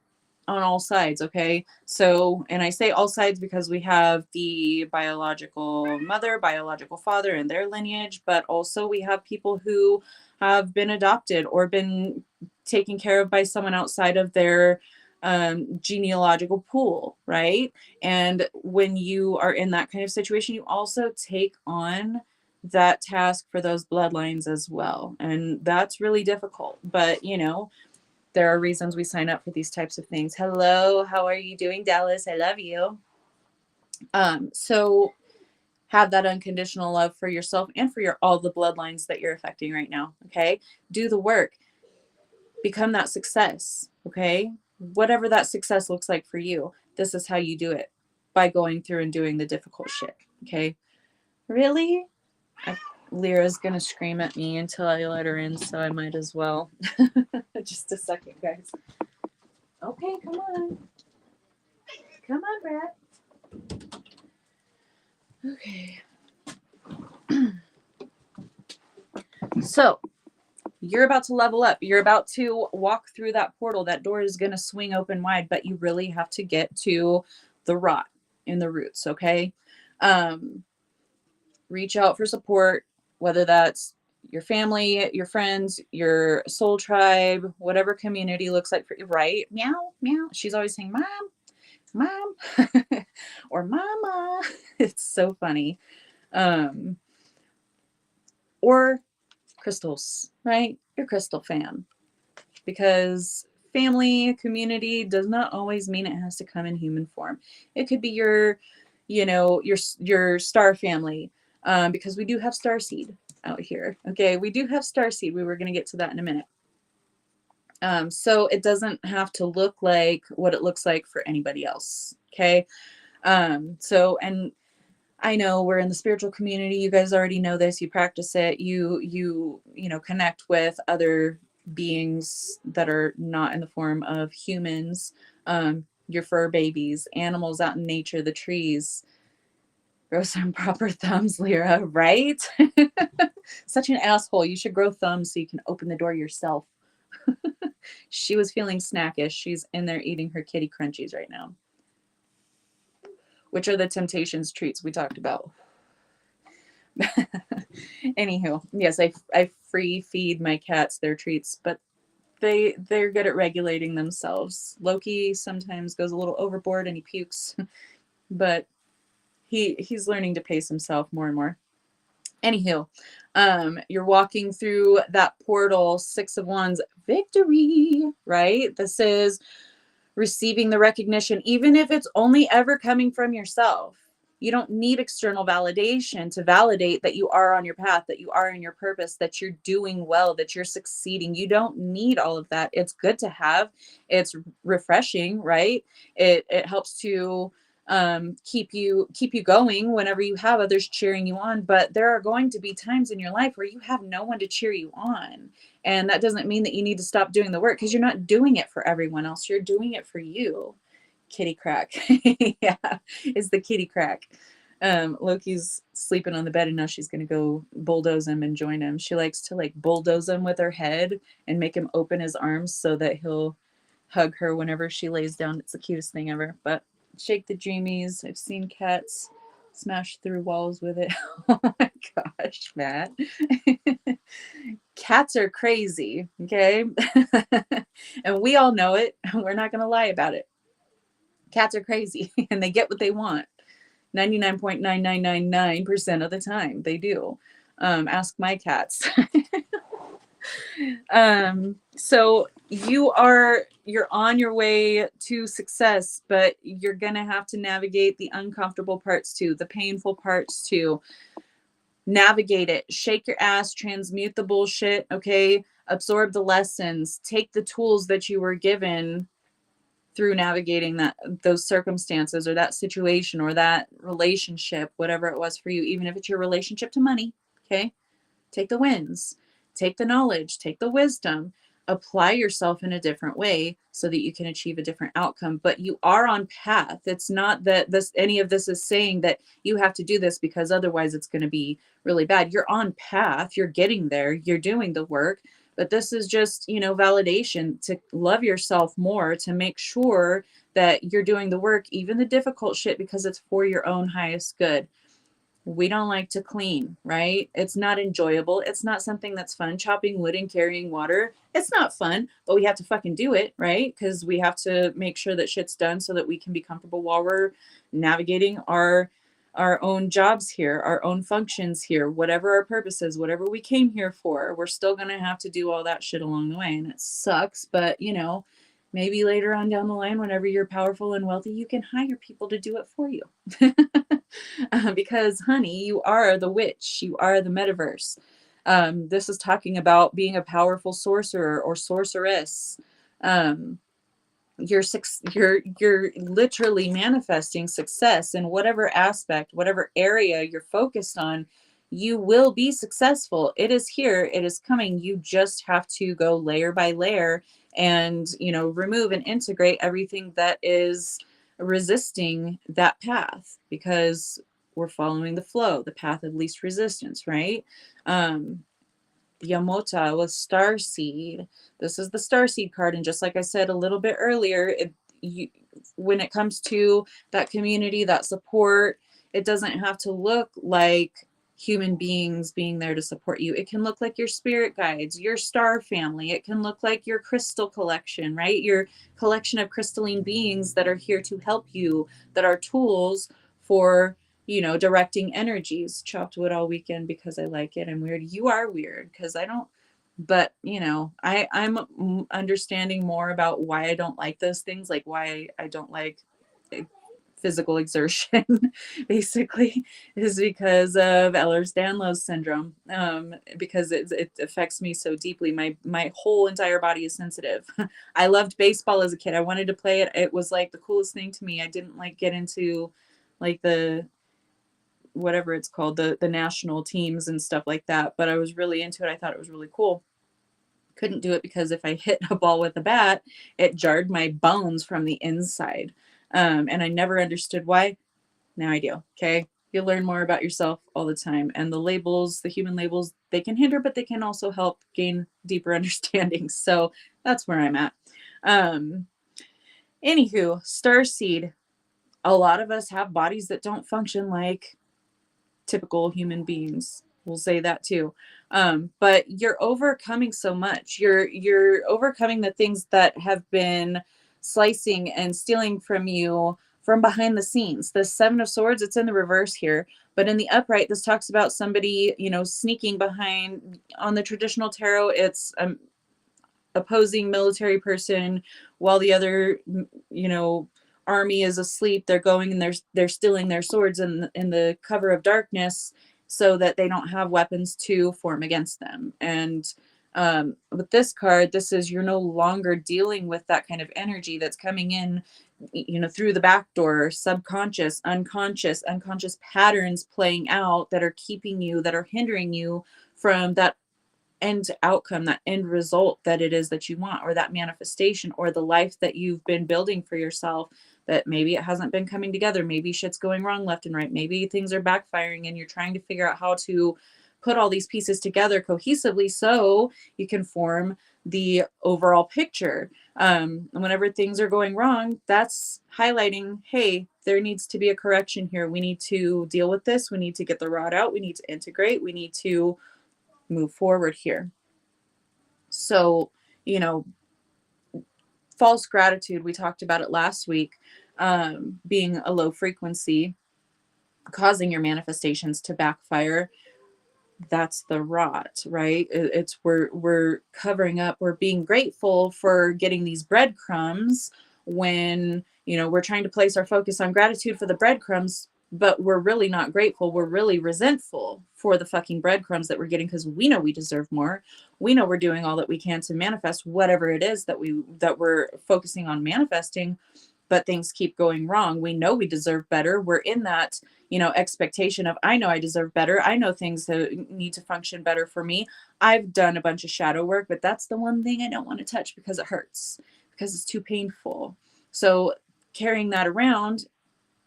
on all sides. Okay, so, and I say all sides because we have the biological mother, biological father and their lineage, but also we have people who have been adopted or been taken care of by someone outside of their genealogical pool, right? And when you are in that kind of situation, you also take on that task for those bloodlines as well, and that's really difficult. But there are reasons we sign up for these types of things. Hello, how are you doing, Dallas? I love you. So have that unconditional love for yourself and for all the bloodlines that you're affecting right now. Okay. Do the work. Become that success. Okay. Whatever that success looks like for you, this is how you do it, by going through and doing the difficult shit. Okay. Really? Lyra's going to scream at me until I let her in, so I might as well. Just a second, guys. Okay, come on. Come on, Brad. Okay. So you're about to level up. You're about to walk through that portal. That door is going to swing open wide, but you really have to get to the rot in the roots, okay? Um, Reach out for support, whether that's your family, your friends, your soul tribe, whatever community looks like for you, right? Meow, meow. She's always saying, Mom, Mom, or Mama. It's so funny. Um, or crystals, right? Your crystal fam. Because family, community does not always mean it has to come in human form. It could be your, your star family, because we do have starseed out here. Okay, we do have starseed. We were going to get to that in a minute. So it doesn't have to look like what it looks like for anybody else. Okay. And I know we're in the spiritual community. You guys already know this. You practice it. You connect with other beings that are not in the form of humans. Your fur babies, animals out in nature, the trees. Grow some proper thumbs, Lyra, right? Such an asshole. You should grow thumbs so you can open the door yourself. She was feeling snackish. She's in there eating her kitty crunchies right now, which are the Temptations treats we talked about. Anywho, yes, I free feed my cats their treats, but they're good at regulating themselves. Loki sometimes goes a little overboard and he pukes, but he's learning to pace himself more and more. Anywho, you're walking through that portal, 6 of Wands, victory, right? This is receiving the recognition, even if it's only ever coming from yourself. You don't need external validation to validate that you are on your path, that you are in your purpose, that you're doing well, that you're succeeding. You don't need all of that. It's good to have. It's refreshing, right? It helps to keep you going whenever you have others cheering you on. But there are going to be times in your life where you have no one to cheer you on. And that doesn't mean that you need to stop doing the work, because you're not doing it for everyone else. You're doing it for you. Kitty crack. Yeah, is the kitty crack. Loki's sleeping on the bed and now she's going to go bulldoze him and join him. She likes to like bulldoze him with her head and make him open his arms so that he'll hug her whenever she lays down. It's the cutest thing ever. But shake the dreamies. I've seen cats smash through walls with it. Oh my gosh, Matt. Cats are crazy, okay? And we all know it. We're not going to lie about it. Cats are crazy and they get what they want 99.9999% of the time. They do. Ask my cats. So you're on your way to success, but you're going to have to navigate the uncomfortable parts too, the painful parts too. Navigate it, shake your ass, transmute the bullshit, okay? Absorb the lessons, take the tools that you were given through navigating those circumstances or that situation or that relationship, whatever it was for you, even if it's your relationship to money, okay? Take the wins, take the knowledge, take the wisdom, apply yourself in a different way so that you can achieve a different outcome. But you are on path. It's not that any of this is saying that you have to do this because otherwise it's going to be really bad. You're on path, you're getting there, you're doing the work. But this is just, validation to love yourself more, to make sure that you're doing the work, even the difficult shit, because it's for your own highest good. We don't like to clean, right? It's not enjoyable. It's not something that's fun. Chopping wood and carrying water, it's not fun, but we have to fucking do it, right? Because we have to make sure that shit's done so that we can be comfortable while we're navigating our own jobs here, our own functions here, whatever our purpose is, whatever we came here for. We're still going to have to do all that shit along the way. And it sucks, but maybe later on down the line, whenever you're powerful and wealthy, you can hire people to do it for you. Because, honey, you are the witch. You are the metaverse. This is talking about being a powerful sorcerer or sorceress. You're literally manifesting success in whatever aspect, whatever area you're focused on. You will be successful. It is here. It is coming. You just have to go layer by layer and remove and integrate everything that is resisting that path, because we're following the flow, the path of least resistance, right? Yamota was star seed. This is the star seed card. And just like I said a little bit earlier, when it comes to that community, that support, it doesn't have to look like human beings being there to support you. It can look like your spirit guides, your star family. It can look like your crystal collection, right? Your collection of crystalline beings that are here to help you, that are tools for, directing energies. Chopped wood all weekend because I like it. I'm weird. You are weird because I don't, but I'm understanding more about why I don't like those things, like why I don't like physical exertion basically is because of Ehlers-Danlos syndrome, because it affects me so deeply. My whole entire body is sensitive. I loved baseball as a kid. I wanted to play it. It was like the coolest thing to me. I didn't like get into like the whatever it's called, the national teams and stuff like that, but I was really into it. I thought it was really cool. Couldn't do it because if I hit a ball with a bat, it jarred my bones from the inside. And I never understood why. Now I do. Okay. You learn more about yourself all the time. And the labels, the human labels, they can hinder, but they can also help gain deeper understanding. So that's where I'm at. Anywho, starseed. A lot of us have bodies that don't function like typical human beings. We'll say that too. But you're overcoming so much. You're overcoming the things that have been slicing and stealing from you from behind the scenes. The Seven of Swords, it's in the reverse here, but in the upright, this talks about somebody, sneaking behind. On the traditional tarot, it's opposing military person while the other, army is asleep. They're going and they're stealing their swords in the cover of darkness so that they don't have weapons to form against them. And with this card, this is, you're no longer dealing with that kind of energy that's coming in, through the back door, subconscious, unconscious patterns playing out that are keeping you, that are hindering you from that end outcome, that end result that it is that you want, or that manifestation, or the life that you've been building for yourself, that maybe it hasn't been coming together. Maybe shit's going wrong left and right. Maybe things are backfiring and you're trying to figure out how to put all these pieces together cohesively so you can form the overall picture. Whenever things are going wrong, that's highlighting, hey, there needs to be a correction here. We need to deal with this. We need to get the rod out. We need to integrate. We need to move forward here. So, false gratitude, we talked about it last week, being a low frequency, causing your manifestations to backfire. That's the rot, right? It's we're covering up, we're being grateful for getting these breadcrumbs when, we're trying to place our focus on gratitude for the breadcrumbs, but we're really not grateful. We're really resentful for the fucking breadcrumbs that we're getting because we know we deserve more. We know we're doing all that we can to manifest whatever it is that we're focusing on manifesting, but things keep going wrong. We know we deserve better. We're in that, expectation of, I know I deserve better. I know things that need to function better for me. I've done a bunch of shadow work, but that's the one thing I don't want to touch because it hurts, because it's too painful. So carrying that around,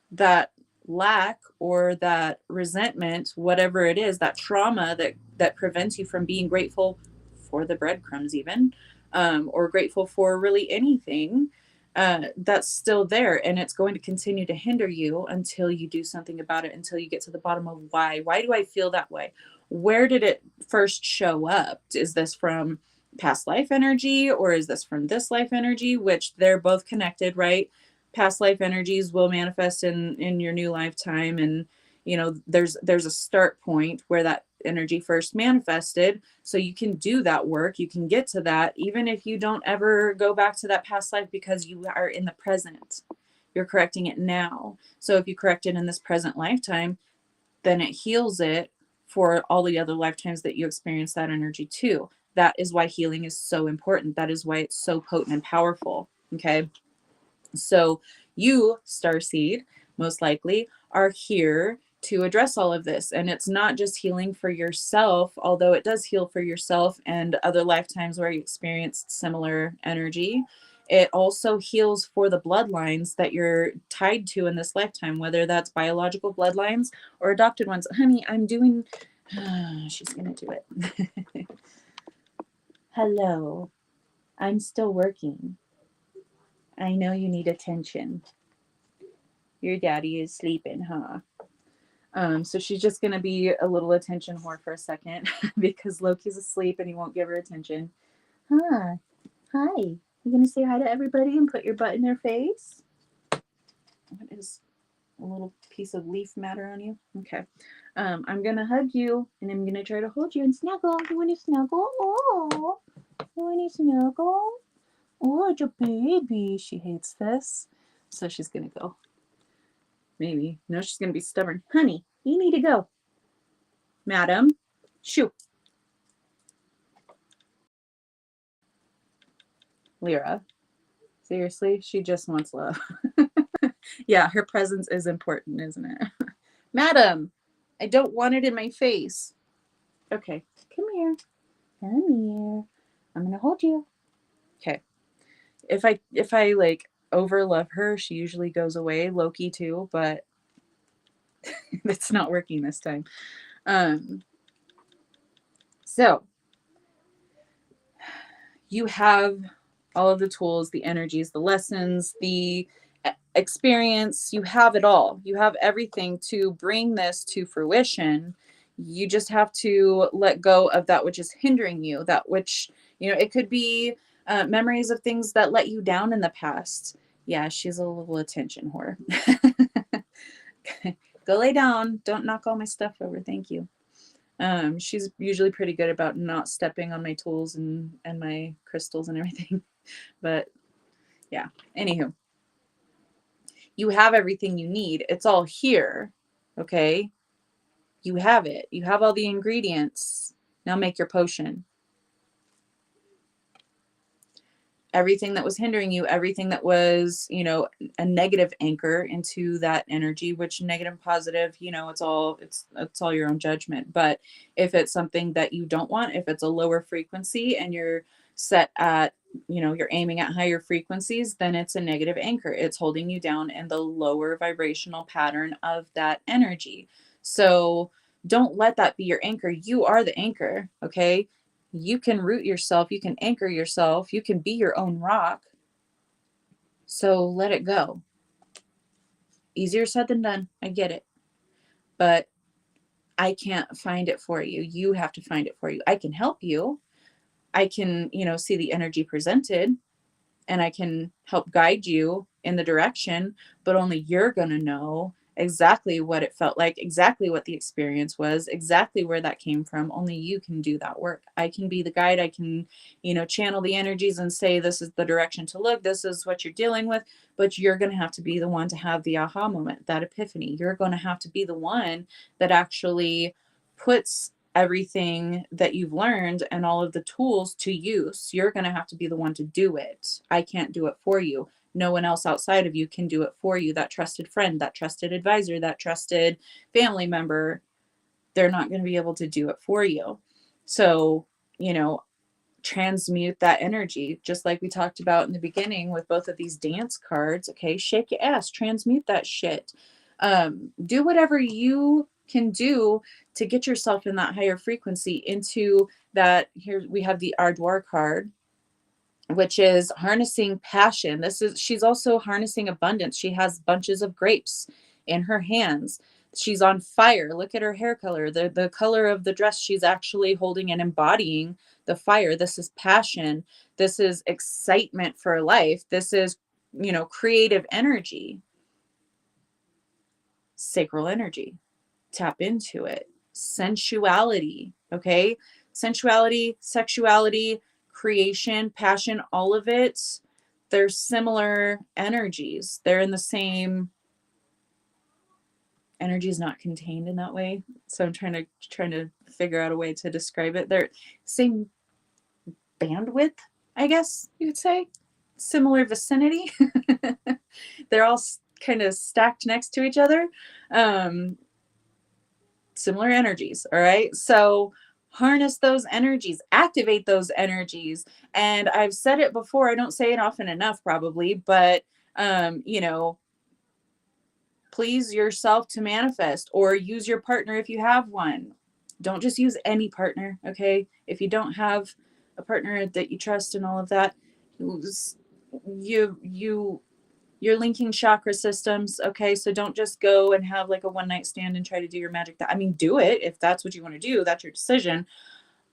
that lack or that resentment, whatever it is, that trauma that prevents you from being grateful for the breadcrumbs even, or grateful for really anything, that's still there, and it's going to continue to hinder you until you do something about it, until you get to the bottom of why do I feel that way? Where did it first show up? Is this from past life energy, or is this from this life energy, which they're both connected, right? Past life energies will manifest in your new lifetime, and there's a start point where that energy first manifested, so you can do that work. You can get to that even if you don't ever go back to that past life, because you are in the present. You're correcting it now. So if you correct it in this present lifetime, then it heals it for all the other lifetimes that you experience that energy too. That is why healing is so important. That is why it's so potent and powerful. Okay. So you, Starseed, most likely are here to address all of this. And it's not just healing for yourself, although it does heal for yourself and other lifetimes where you experienced similar energy. It also heals for the bloodlines that you're tied to in this lifetime, whether that's biological bloodlines or adopted ones. Honey, I'm doing, she's going to do it. Hello, I'm still working. I know you need attention. Your daddy is sleeping, huh? So she's just gonna be a little attention whore for a second because Loki's asleep and he won't give her attention. Huh. Hi. You gonna say hi to everybody and put your butt in their face? What is a little piece of leaf matter on you? Okay. I'm gonna hug you and I'm gonna try to hold you and snuggle. You wanna snuggle? Oh, you wanna snuggle? Oh, it's a baby. She hates this. So she's gonna go. Maybe. No, she's gonna be stubborn. Honey, you need to go. Madam. Shoo. Lyra. Seriously, she just wants love. Yeah, her presence is important, isn't it? Madam, I don't want it in my face. Okay, come here. Come here. I'm gonna hold you. Okay. If I like over love her, she usually goes away. Loki too, but it's not working this time. Um, so you have all of the tools, the energies, the lessons, the experience. You have it all. You have everything to bring this to fruition. You just have to let go of that which is hindering you, that which, it could be memories of things that let you down in the past. Yeah, she's a little attention whore. Go lay down. Don't knock all my stuff over. Thank you. She's usually pretty good about not stepping on my tools and my crystals and everything. But yeah, anywho, you have everything you need. It's all here. Okay. You have it. You have all the ingredients. Now make your potion. Everything that was hindering you, everything that was, a negative anchor into that energy, which negative and positive, it's all your own judgment. But if it's something that you don't want, if it's a lower frequency and you're set at, you're aiming at higher frequencies, then it's a negative anchor. It's holding you down in the lower vibrational pattern of that energy. So don't let that be your anchor. You are the anchor. Okay. You can root yourself, you can anchor yourself, you can be your own rock. So let it go. Easier said than done. I get it. But I can't find it for you. You have to find it for you. I can help you. I can, see the energy presented and I can help guide you in the direction, but only you're going to know exactly what it felt like, exactly what the experience was, exactly where that came from. Only you can do that work. I can be the guide. I can, channel the energies and say, this is the direction to look. This is what you're dealing with. But you're going to have to be the one to have the aha moment, that epiphany. You're going to have to be the one that actually puts everything that you've learned and all of the tools to use. You're going to have to be the one to do it. I can't do it for you. No one else outside of you can do it for you. That trusted friend, that trusted advisor, that trusted family member, they're not going to be able to do it for you. So, transmute that energy, just like we talked about in the beginning with both of these dance cards. Okay, shake your ass, transmute that shit. Do whatever you can do to get yourself in that higher frequency into that. Here we have the Ardour card, which is harnessing passion. She's also harnessing abundance. She has bunches of grapes in her hands. She's on fire. Look at her hair color, the color of the dress. She's actually holding and embodying the fire. This is passion. This is excitement for life. This is, creative energy, sacral energy. Tap into it. Sensuality, okay? Sensuality, sexuality, creation, passion, all of it, they're similar energies. They're in the same energy, is not contained in that way. So I'm trying to figure out a way to describe it. They're same bandwidth, I guess you could say. Similar vicinity. They're all kind of stacked next to each other. Similar energies. All right. So harness those energies, activate those energies. And I've said it before, I don't say it often enough, probably, but, please yourself to manifest, or use your partner if you have one. Don't just use any partner. Okay. If you don't have a partner that you trust and all of that, you you're linking chakra systems. Okay, so don't just go and have like a one night stand and try to do your magic. That, I mean, do it if that's what you want to do. That's your decision.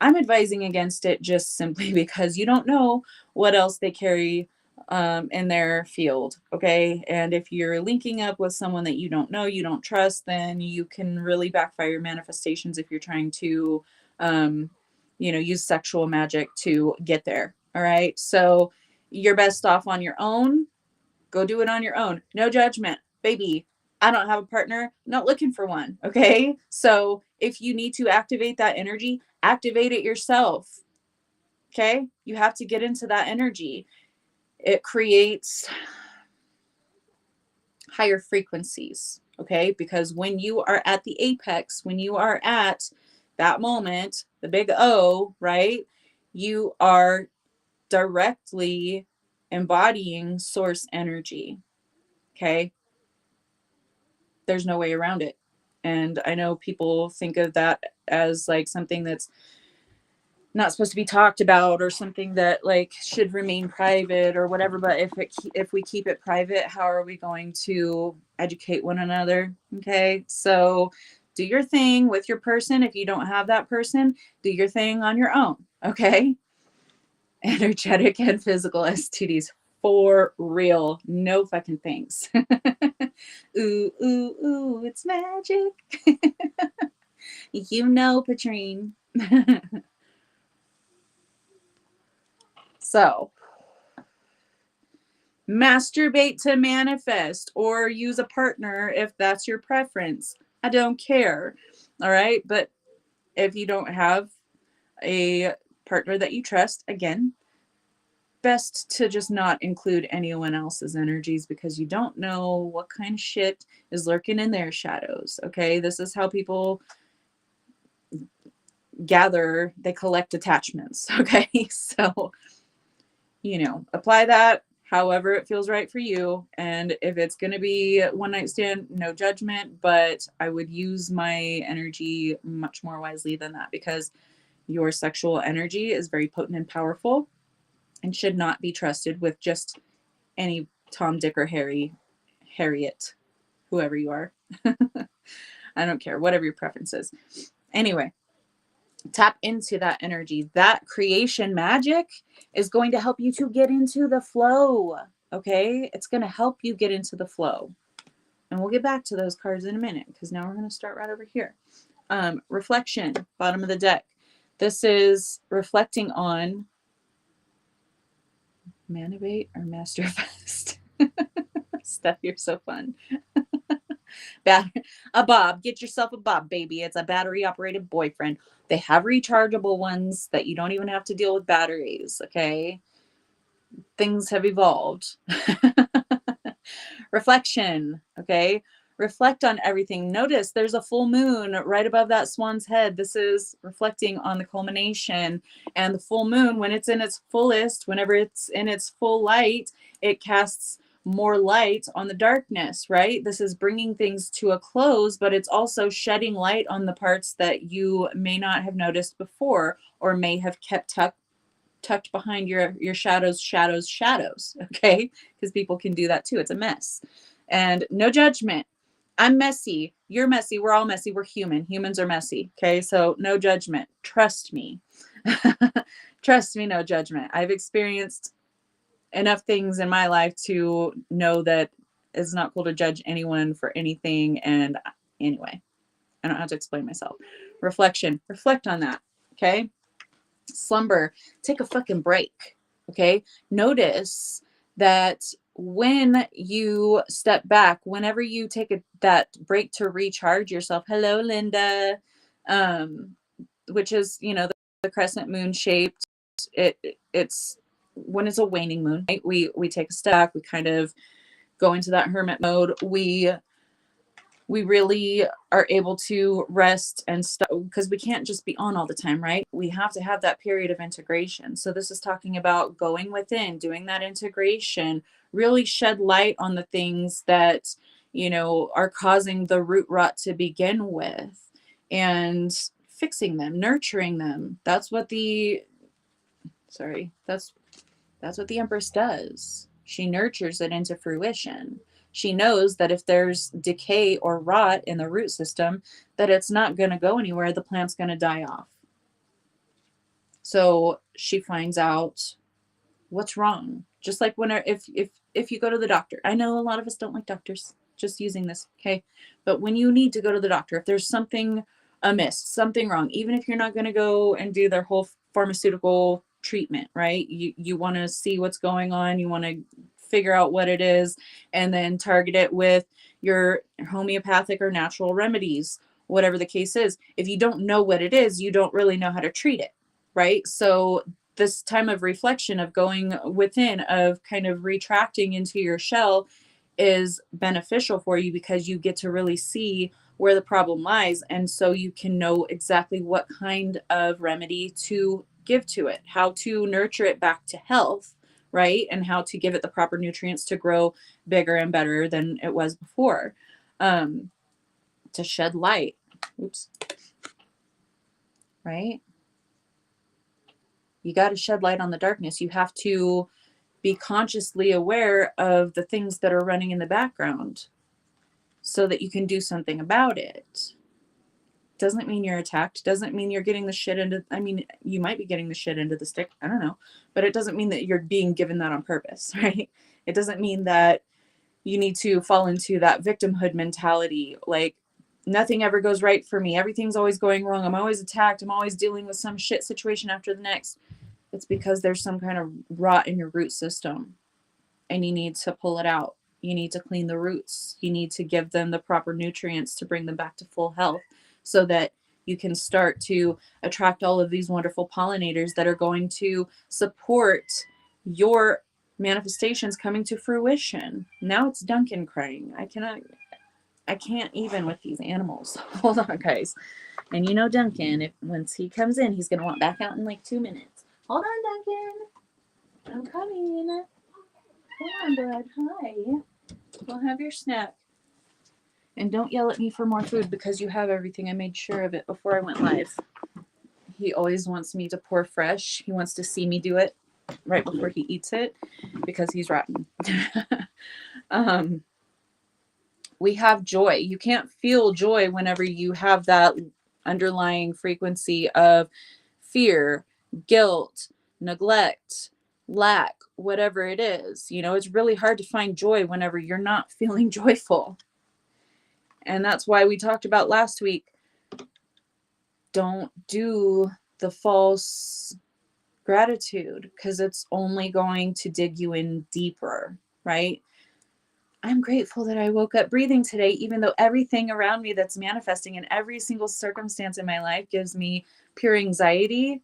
I'm advising against it just simply because you don't know what else they carry in their field. Okay. And if you're linking up with someone that you don't know, you don't trust, then you can really backfire your manifestations if you're trying to, use sexual magic to get there. All right. So you're best off on your own. Go do it on your own. No judgment, baby. I don't have a partner, not looking for one. Okay. So if you need to activate that energy, activate it yourself. Okay. You have to get into that energy. It creates higher frequencies. Okay. Because when you are at the apex, when you are at that moment, the big O, right? You are directly embodying source energy. Okay. There's no way around it. And I know people think of that as like something that's not supposed to be talked about or something that like should remain private or whatever, but if we keep it private, how are we going to educate one another? Okay, so do your thing with your person. If you don't have that person, do your thing on your own. Okay. Energetic and physical STDs for real, no fucking things. Ooh, ooh, ooh, it's magic. Patrine. So, masturbate to manifest or use a partner if that's your preference. I don't care. All right. But if you don't have a partner that you trust, again, best to just not include anyone else's energies because you don't know what kind of shit is lurking in their shadows. Okay. This is how people gather, they collect attachments. Okay. So, apply that however it feels right for you. And if it's going to be one night stand, no judgment, but I would use my energy much more wisely than that because your sexual energy is very potent and powerful and should not be trusted with just any Tom, Dick, or Harriet, whoever you are. I don't care, whatever your preference is. Anyway, tap into that energy. That creation magic is going to help you to get into the flow. Okay. It's going to help you get into the flow. And we'll get back to those cards in a minute because now we're going to start right over here. Reflection, bottom of the deck. This is reflecting on Manivate or Masterfest. Steph, you're so fun. A Bob. Get yourself a Bob, baby. It's a battery operated boyfriend. They have rechargeable ones that you don't even have to deal with batteries. Okay. Things have evolved. Reflection. Okay. Reflect on everything. Notice there's a full moon right above that swan's head. This is reflecting on the culmination. And the full moon, when it's in its fullest, whenever it's in its full light, it casts more light on the darkness, right? This is bringing things to a close, but it's also shedding light on the parts that you may not have noticed before or may have kept tucked behind your shadows. Okay. Because people can do that too. It's a mess. And no judgment. I'm messy. You're messy. We're all messy. We're human. Humans are messy. Okay. So no judgment. Trust me. Trust me, no judgment. I've experienced enough things in my life to know that it's not cool to judge anyone for anything. And anyway, I don't have to explain myself. Reflection. Reflect on that. Okay. Slumber. Take a fucking break. Okay. Notice that when you step back, whenever you take that break to recharge yourself, hello, Linda, which is, the crescent moon shaped, it's when it's a waning moon, right? We take a step back, we kind of go into that hermit mode. We really are able to rest and stuff because we can't just be on all the time, right? We have to have that period of integration. So this is talking about going within, doing that integration, really shed light on the things that, are causing the root rot to begin with and fixing them, nurturing them. That's what the Sorry. That's what the Empress does. She nurtures it into fruition. She knows that if there's decay or rot in the root system, that it's not going to go anywhere. The plant's going to die off. So she finds out what's wrong. Just like when if you go to the doctor. I know a lot of us don't like doctors. Just using this, okay? But when you need to go to the doctor, if there's something amiss, something wrong, even if you're not going to go and do their whole pharmaceutical treatment, right? You want to see what's going on, you want to figure out what it is, and then target it with your homeopathic or natural remedies, whatever the case is. If you don't know what it is, you don't really know how to treat it, right? So this time of reflection, of going within, of kind of retracting into your shell, is beneficial for you because you get to really see where the problem lies. And so you can know exactly what kind of remedy to give to it, how to nurture it back to health, right? And how to give it the proper nutrients to grow bigger and better than it was before. To shed light. Oops. Right? You got to shed light on the darkness. You have to be consciously aware of the things that are running in the background so that you can do something about it. Doesn't mean you're attacked. Doesn't mean you're getting the shit into, I mean, you might be getting the shit into the stick. I don't know. But it doesn't mean that you're being given that on purpose, right? It doesn't mean that you need to fall into that victimhood mentality. Like, nothing ever goes right for me. Everything's always going wrong. I'm always attacked. I'm always dealing with some shit situation after the next. It's because there's some kind of rot in your root system and you need to pull it out. You need to clean the roots. You need to give them the proper nutrients to bring them back to full health so that you can start to attract all of these wonderful pollinators that are going to support your manifestations coming to fruition. Now it's Duncan crying. I can't even with these animals. Hold on, guys. And you know Duncan, if once he comes in, he's gonna want back out in like 2 minutes. Hold on, Duncan. I'm coming. Come on, bud. Hi. We'll have your snack. And don't yell at me for more food because you have everything. I made sure of it before I went live. He always wants me to pour fresh. He wants to see me do it right before he eats it because he's rotten. We have joy. You can't feel joy whenever you have that underlying frequency of fear, guilt, neglect, lack, whatever it is. You know, it's really hard to find joy whenever you're not feeling joyful. And that's why we talked about last week. Don't do the false gratitude because it's only going to dig you in deeper, right? I'm grateful that I woke up breathing today, even though everything around me that's manifesting in every single circumstance in my life gives me pure anxiety.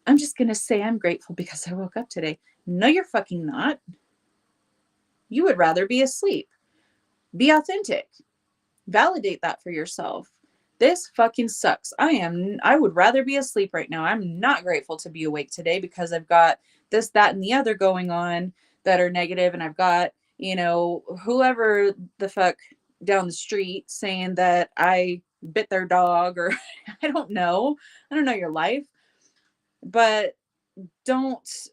I'm just going to say I'm grateful because I woke up today. No, you're fucking not. You would rather be asleep. Be authentic. Validate that for yourself. This fucking sucks. I would rather be asleep right now. I'm not grateful to be awake today because I've got this, that, and the other going on that are negative, and I've got, you know, whoever the fuck down the street saying that I bit their dog, or I don't know your life, but don't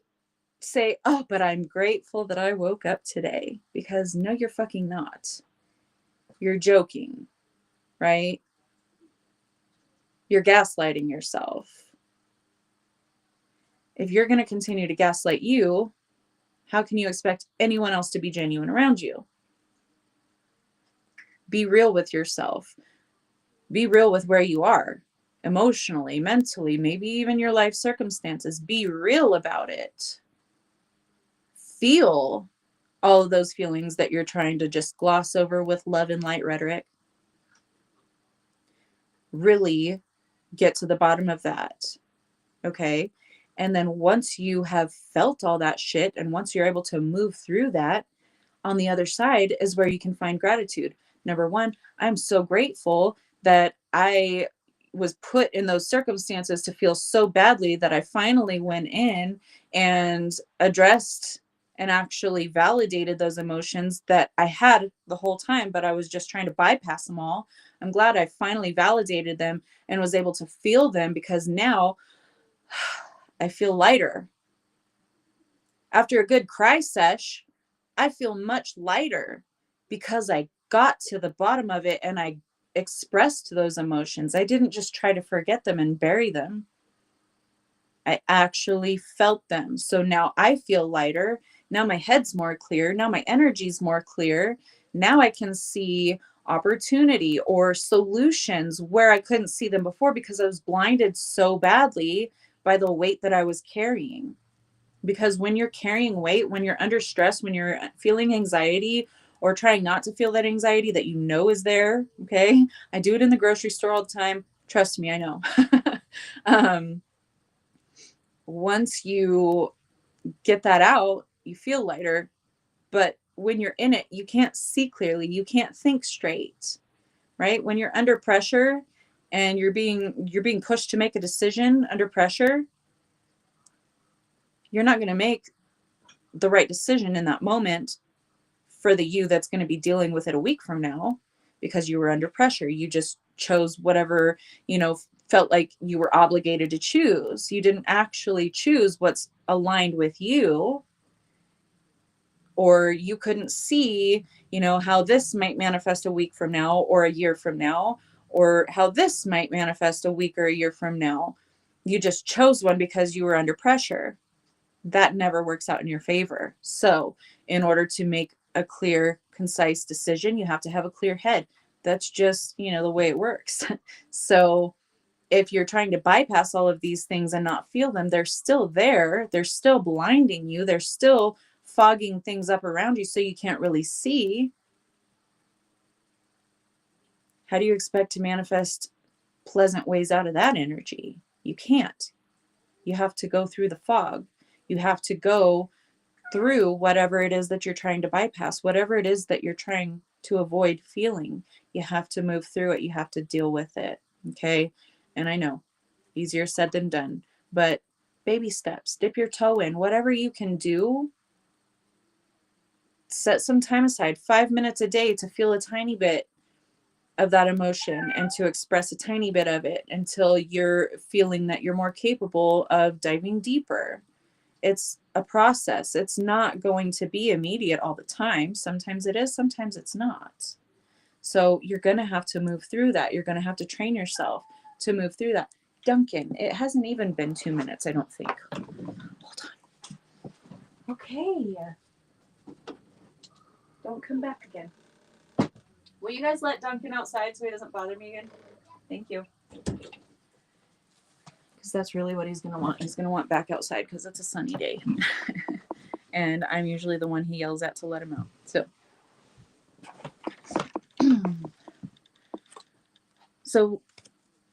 say, oh, but I'm grateful that I woke up today, because no, you're fucking not. You're joking, right? You're gaslighting yourself. If you're going to continue to gaslight you, how can you expect anyone else to be genuine around you? Be real with yourself. Be real with where you are emotionally, mentally, maybe even your life circumstances. Be real about it. Feel all of those feelings that you're trying to just gloss over with love and light rhetoric. Really get to the bottom of that. Okay? And then once you have felt all that shit, and once you're able to move through that, on the other side is where you can find gratitude. Number one, I'm so grateful that I was put in those circumstances to feel so badly that I finally went in and addressed and actually validated those emotions that I had the whole time, but I was just trying to bypass them all. I'm glad I finally validated them and was able to feel them, because now I feel lighter. After a good cry sesh, I feel much lighter because I got to the bottom of it and I expressed those emotions. I didn't just try to forget them and bury them. I actually felt them. So now I feel lighter. Now my head's more clear. Now my energy's more clear. Now I can see opportunity or solutions where I couldn't see them before because I was blinded so badly by the weight that I was carrying. Because when you're carrying weight, when you're under stress, when you're feeling anxiety or trying not to feel that anxiety that you know is there, okay? I do it in the grocery store all the time. Trust me, I know. um, Once you get that out, you feel lighter. But when you're in it, you can't see clearly. You can't think straight, right? When you're under pressure and you're being pushed to make a decision under pressure, you're not going to make the right decision in that moment for the you that's going to be dealing with it a week from now because you were under pressure. You just chose whatever, felt like you were obligated to choose. You didn't actually choose what's aligned with you, or you couldn't see, how this might manifest a week from now or a year from now, or how this might manifest a week or a year from now. You just chose one because you were under pressure. That never works out in your favor. So, in order to make a clear, concise decision, you have to have a clear head. That's just, the way it works. So, if you're trying to bypass all of these things and not feel them, they're still there. They're still blinding you. They're still fogging things up around you so you can't really see. How do you expect to manifest pleasant ways out of that energy? You can't. You have to go through the fog. You have to go through whatever it is that you're trying to bypass, whatever it is that you're trying to avoid feeling. You have to move through it. You have to deal with it. Okay. And I know, easier said than done, but baby steps, dip your toe in, whatever you can do. Set some time aside, 5 minutes a day, to feel a tiny bit of that emotion and to express a tiny bit of it until you're feeling that you're more capable of diving deeper. It's a process. It's not going to be immediate all the time. Sometimes it is, sometimes it's not. So you're going to have to move through that. You're going to have to train yourself to move through that. Duncan, it hasn't even been 2 minutes, I don't think. Hold on. Okay. Don't come back again. Will you guys let Duncan outside so he doesn't bother me again? Thank you. Because that's really what he's going to want. He's going to want back outside because it's a sunny day. And I'm usually the one he yells at to let him out. So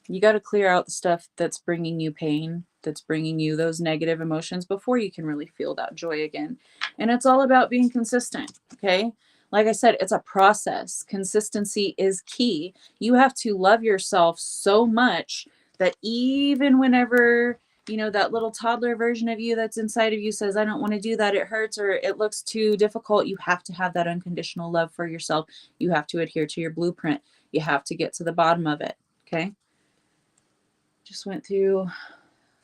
you got to clear out the stuff that's bringing you pain, that's bringing you those negative emotions before you can really feel that joy again. And it's all about being consistent, okay? Like I said, it's a process. Consistency is key. You have to love yourself so much that even whenever, that little toddler version of you that's inside of you says, I don't want to do that, it hurts, or it looks too difficult, you have to have that unconditional love for yourself. You have to adhere to your blueprint. You have to get to the bottom of it, okay? Just went through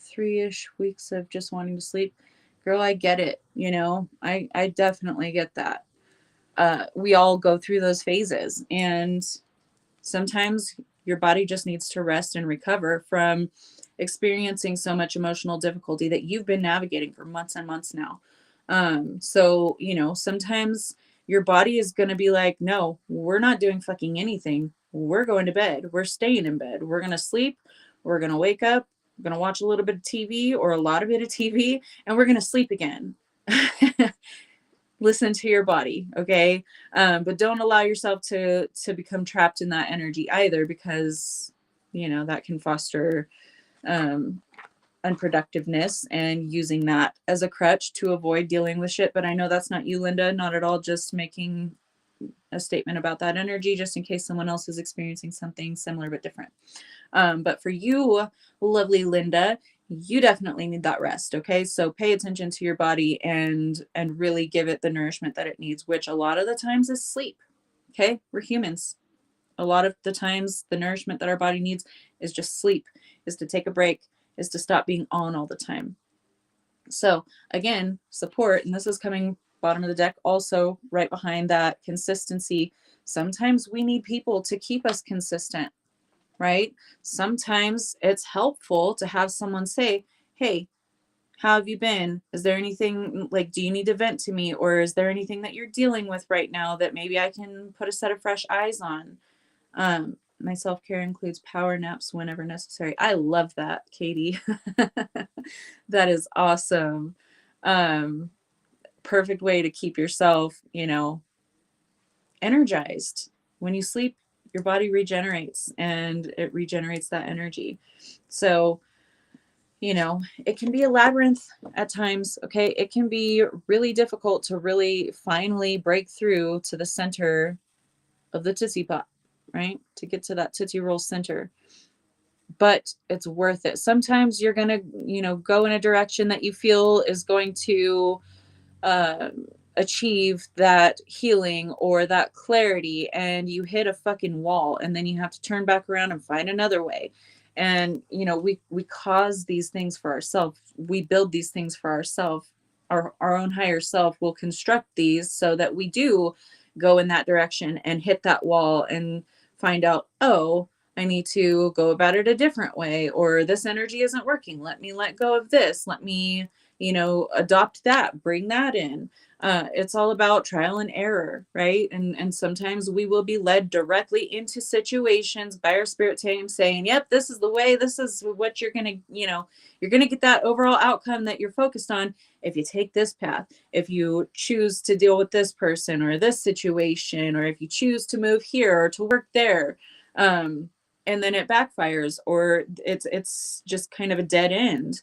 3-ish weeks of just wanting to sleep. Girl, I get it. I definitely get that. We all go through those phases, and sometimes your body just needs to rest and recover from experiencing so much emotional difficulty that you've been navigating for months and months now. So, sometimes your body is going to be like, no, we're not doing fucking anything. We're going to bed. We're staying in bed. We're going to sleep. We're going to wake up. We're going to watch a little bit of TV or a lot of bit of TV, and we're going to sleep again. Listen to your body, okay? But don't allow yourself to become trapped in that energy either, because that can foster unproductiveness and using that as a crutch to avoid dealing with shit. But I know that's not you, Linda, not at all. Just making a statement about that energy just in case someone else is experiencing something similar but different. But for you, lovely Linda, you definitely need that rest. Okay. So pay attention to your body and really give it the nourishment that it needs, which a lot of the times is sleep. Okay. We're humans. A lot of the times the nourishment that our body needs is just sleep, is to take a break, is to stop being on all the time. So again, support, and this is coming bottom of the deck also right behind that consistency. Sometimes we need people to keep us consistent, right? Sometimes it's helpful to have someone say, hey, how have you been? Is there anything, like, do you need to vent to me? Or is there anything that you're dealing with right now that maybe I can put a set of fresh eyes on? My self-care includes power naps whenever necessary. I love that, Katie. That is awesome. Um, Perfect way to keep yourself, energized. When you sleep, your body regenerates and it regenerates that energy. So, it can be a labyrinth at times, okay? It can be really difficult to really finally break through to the center of the Tootsie Pop, right? To get to that Tootsie Roll center. But it's worth it. Sometimes you're going to, go in a direction that you feel is going to achieve that healing or that clarity, and you hit a fucking wall, and then you have to turn back around and find another way. And we cause these things for ourselves. We build these things for ourselves. Our own higher self will construct these so that we do go in that direction and hit that wall and find out, oh, I need to go about it a different way, or this energy isn't working. Let me let go of this. Let me adopt that, bring that in. It's all about trial and error, right? And sometimes we will be led directly into situations by our spirit team saying, yep, this is the way, this is what you're gonna, you're gonna get that overall outcome that you're focused on if you take this path, if you choose to deal with this person or this situation, or if you choose to move here or to work there. And then it backfires, or it's just kind of a dead end.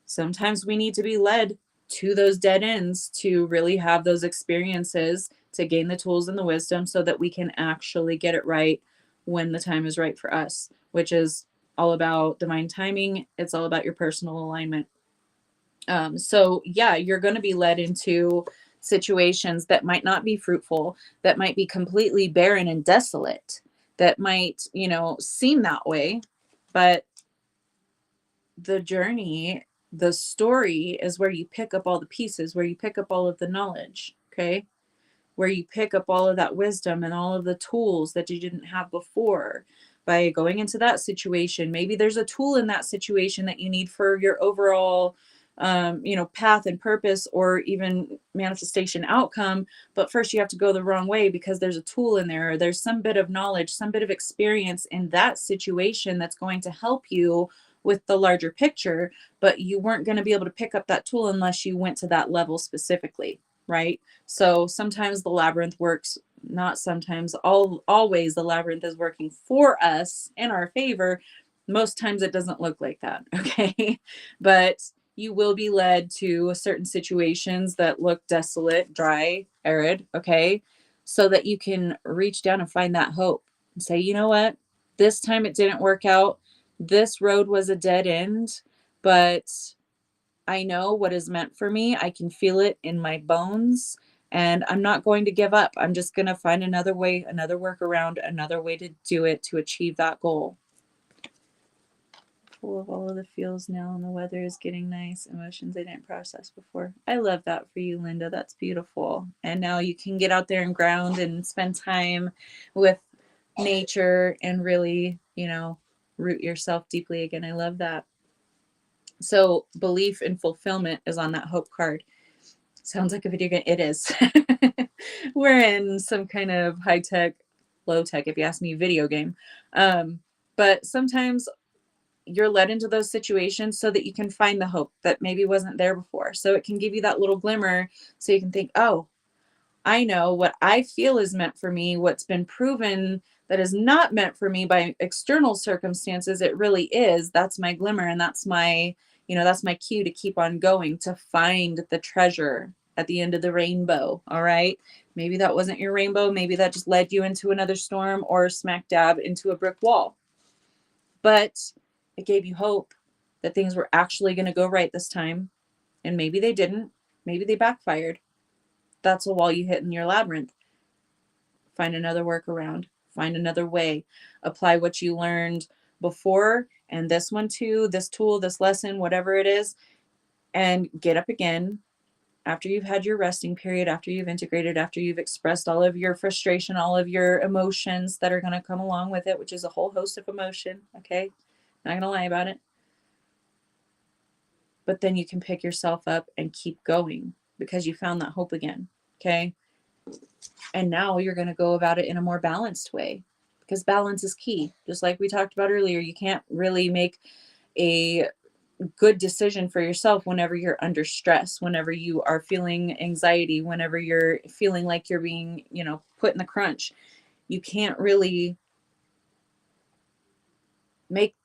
Sometimes we need to be led to those dead ends to really have those experiences, to gain the tools and the wisdom so that we can actually get it right when the time is right for us, which is all about divine timing. It's all about your personal alignment. So yeah, you're going to be led into situations that might not be fruitful, that might be completely barren and desolate, that might, seem that way, but the journey, the story is where you pick up all the pieces, where you pick up all of the knowledge, okay? Where you pick up all of that wisdom and all of the tools that you didn't have before by going into that situation. Maybe there's a tool in that situation that you need for your overall path and purpose, or even manifestation outcome. But first you have to go the wrong way because there's a tool in there, or there's some bit of knowledge, some bit of experience in that situation that's going to help you with the larger picture. But you weren't going to be able to pick up that tool unless you went to that level specifically, right? So sometimes the labyrinth works, not sometimes, always the labyrinth is working for us in our favor. Most times it doesn't look like that, okay? But you will be led to certain situations that look desolate, dry, arid, okay? So that you can reach down and find that hope and say, you know what? This time it didn't work out. This road was a dead end, but I know what is meant for me. I can feel it in my bones, and I'm not going to give up. I'm just going to find another way, another workaround, another way to do it to achieve that goal. Full of all of the feels now, and the weather is getting nice. Emotions I didn't process before. I love that for you, Linda. That's beautiful. And now you can get out there and ground and spend time with nature and really, root yourself deeply again. I love that. So belief and fulfillment is on that hope card. Sounds like a video game. It is. We're in some kind of high tech, low tech, if you ask me, video game. But sometimes you're led into those situations so that you can find the hope that maybe wasn't there before. So it can give you that little glimmer so you can think, oh, I know what I feel is meant for me, what's been proven that is not meant for me by external circumstances. It really is. That's my glimmer, and that's my cue to keep on going, to find the treasure at the end of the rainbow. All right. Maybe that wasn't your rainbow. Maybe that just led you into another storm or smack dab into a brick wall. But it gave you hope that things were actually going to go right this time. And maybe they didn't. Maybe they backfired. That's a wall you hit in your labyrinth. Find another workaround. Find another way. Apply what you learned before, and this one too, this tool, this lesson, whatever it is. and get up again after you've had your resting period, after you've integrated, after you've expressed all of your frustration, all of your emotions that are going to come along with it, which is a whole host of emotion. Okay. Not going to lie about it. But then you can pick yourself up and keep going because you found that hope again. Okay. And now you're going to go about it in a more balanced way, because balance is key. Just like we talked about earlier, you can't really make a good decision for yourself whenever you're under stress, whenever you are feeling anxiety, whenever you're feeling like you're being, put in the crunch. You can't really make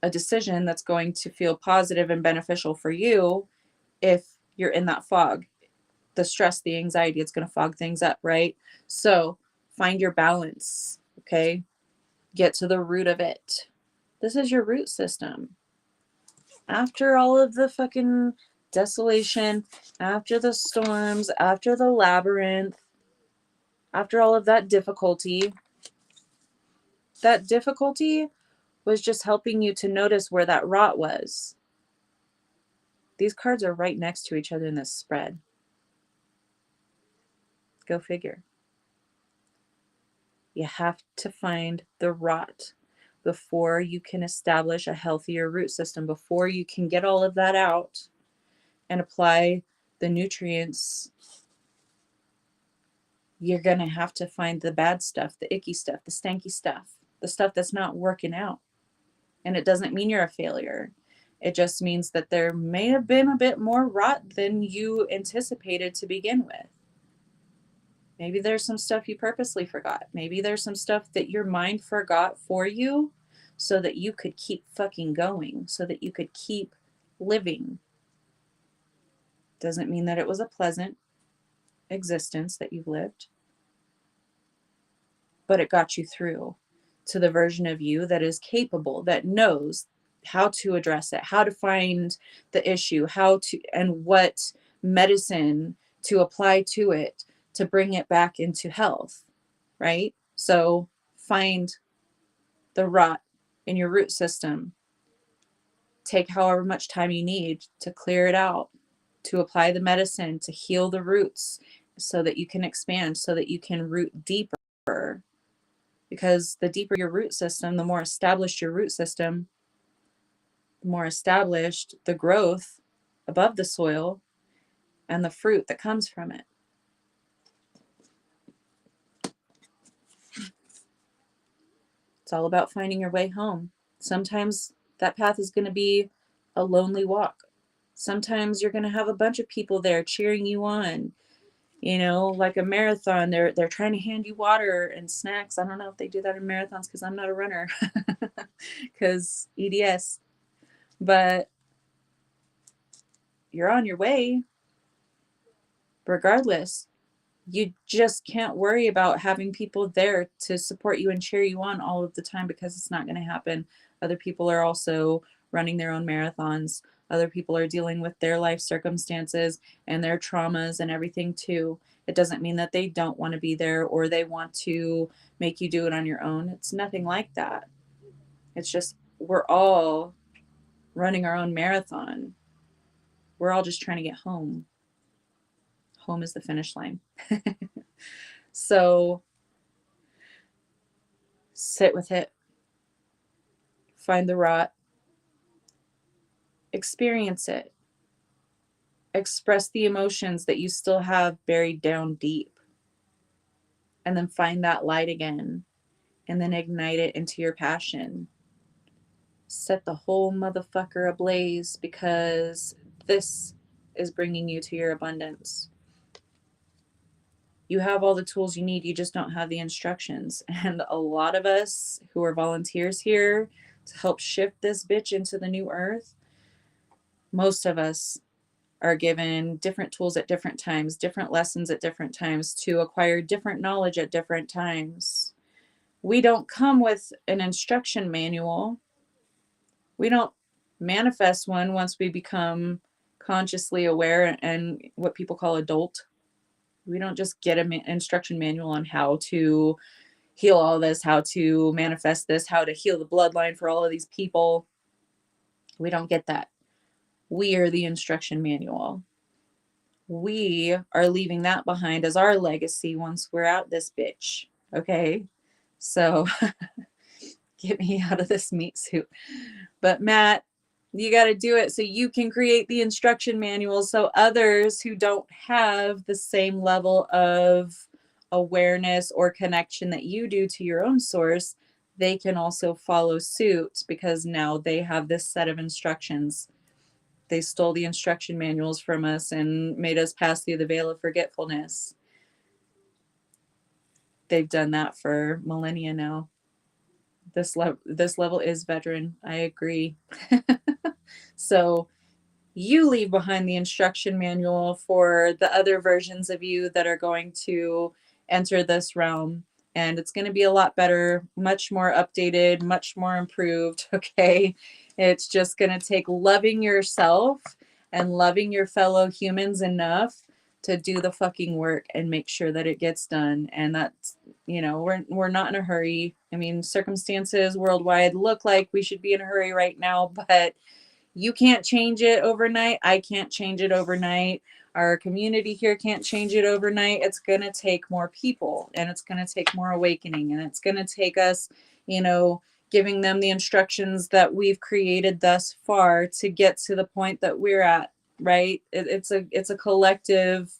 a decision that's going to feel positive and beneficial for you if you're in that fog. The stress, the anxiety, it's going to fog things up, right? So find your balance, okay? Get to the root of it. This is your root system. After all of the fucking desolation, after the storms, after the labyrinth, after all of that difficulty was just helping you to notice where that rot was. These cards are right next to each other in this spread. Go figure. You have to find the rot before you can establish a healthier root system, before you can get all of that out and apply the nutrients. You're going to have to find the bad stuff, the icky stuff, the stanky stuff, the stuff that's not working out. And it doesn't mean you're a failure. It just means that there may have been a bit more rot than you anticipated to begin with. Maybe there's some stuff you purposely forgot. Maybe there's some stuff that your mind forgot for you so that you could keep fucking going, so that you could keep living. Doesn't mean that it was a pleasant existence that you've lived, but it got you through to the version of you that is capable, that knows how to address it, how to find the issue, and what medicine to apply to it to bring it back into health, right? So find the rot in your root system. Take however much time you need to clear it out, to apply the medicine, to heal the roots so that you can expand, so that you can root deeper. Because the deeper your root system, the more established your root system, the more established the growth above the soil and the fruit that comes from it. It's all about finding your way home. Sometimes that path is going to be a lonely walk. Sometimes you're going to have a bunch of people there cheering you on. Like a marathon, they're trying to hand you water and snacks. I don't know if they do that in marathons because I'm not a runner, because EDS. But you're on your way regardless. You just can't worry about having people there to support you and cheer you on all of the time, because it's not going to happen. Other people are also running their own marathons. Other people are dealing with their life circumstances and their traumas and everything too. It doesn't mean that they don't want to be there or they want to make you do it on your own. It's nothing like that. It's just we're all running our own marathon. We're all just trying to get home. Home is the finish line. So sit with it. Find the rot. Experience it. Express the emotions that you still have buried down deep. And then find that light again. And then ignite it into your passion. Set the whole motherfucker ablaze, because this is bringing you to your abundance. You have all the tools you need. You just don't have the instructions. And a lot of us who are volunteers here to help shift this bitch into the new earth, most of us are given different tools at different times, different lessons at different times, to acquire different knowledge at different times. We don't come with an instruction manual. We don't manifest one once we become consciously aware and what people call adult. We don't just get an instruction manual on how to heal all this, how to manifest this, how to heal the bloodline for all of these people. We don't get that. We are the instruction manual. We are leaving that behind as our legacy once we're out this bitch. Okay. So get me out of this meat suit. But Matt, you got to do it so you can create the instruction manual so others who don't have the same level of awareness or connection that you do to your own source, they can also follow suit because now they have this set of instructions. They stole the instruction manuals from us and made us pass through the veil of forgetfulness. They've done that for millennia now. This level is veteran. I agree. So you leave behind the instruction manual for the other versions of you that are going to enter this realm. And it's going to be a lot better, much more updated, much more improved. Okay. It's just going to take loving yourself and loving your fellow humans enough to do the fucking work and make sure that it gets done. And that's, we're not in a hurry. I mean, circumstances worldwide look like we should be in a hurry right now, but you can't change it overnight. I can't change it overnight. Our community here can't change it overnight. It's going to take more people, and it's going to take more awakening, and it's going to take us, giving them the instructions that we've created thus far to get to the point that we're at, right? It's a collective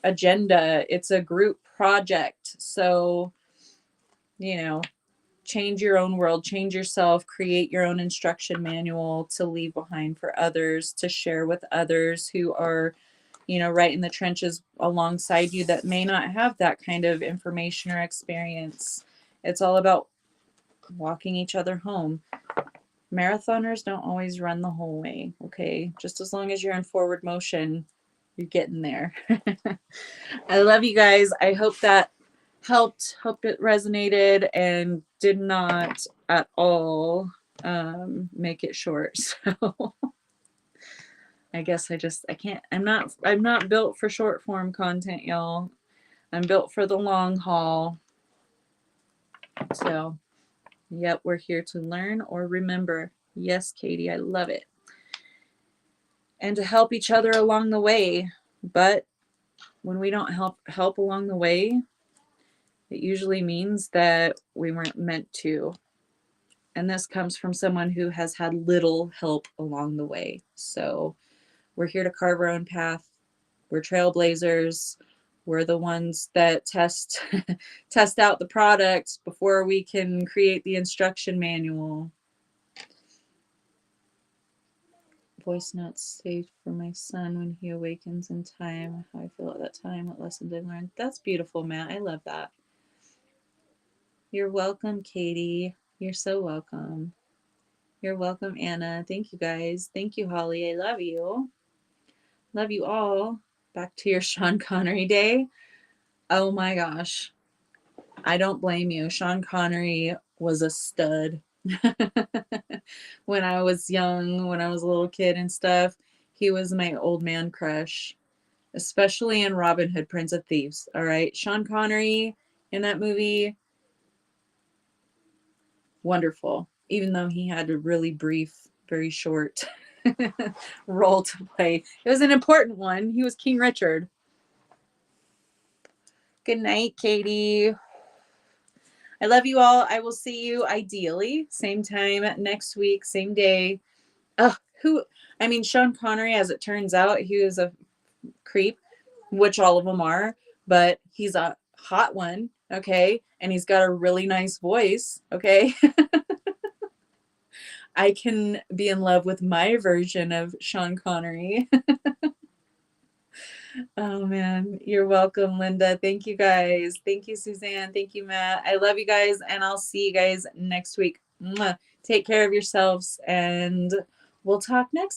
agenda. It's a group project. So, change your own world, change yourself, create your own instruction manual to leave behind for others, to share with others who are, right in the trenches alongside you that may not have that kind of information or experience. It's all about walking each other home. Marathoners don't always run the whole way, okay? Just as long as you're in forward motion, you're getting there. I love you guys. I hope that helped. Hope it resonated and did not at all make it short. So I guess I can't, I'm not built for short form content, y'all. I'm built for the long haul. So, yep, we're here to learn or remember. Yes, Katie, I love it. And to help each other along the way. But when we don't help along the way, it usually means that we weren't meant to. And this comes from someone who has had little help along the way. So we're here to carve our own path. We're trailblazers. We're the ones that test out the product before we can create the instruction manual. Voice notes saved for my son when he awakens in time. How I feel at that time, what lessons I learned. That's beautiful, Matt. I love that. You're welcome, Katie. You're so welcome. You're welcome, Anna. Thank you, guys. Thank you, Holly. I love you. Love you all. Back to your Sean Connery day. Oh my gosh. I don't blame you. Sean Connery was a stud. When I was young, when I was a little kid and stuff, he was my old man crush, especially in Robin Hood, Prince of Thieves. All right. Sean Connery in that movie, wonderful. Even though he had a really brief, very short role to play. It was an important one. He was King Richard. Good night, Katie. I love you all. I will see you ideally same time next week, same day. Sean Connery, as it turns out, he was a creep, which all of them are, but he's a hot one, okay? And he's got a really nice voice, okay? I can be in love with my version of Sean Connery. Oh man, you're welcome, Linda. Thank you guys. Thank you, Suzanne. Thank you, Matt. I love you guys, and I'll see you guys next week. Mwah. Take care of yourselves, and we'll talk next time.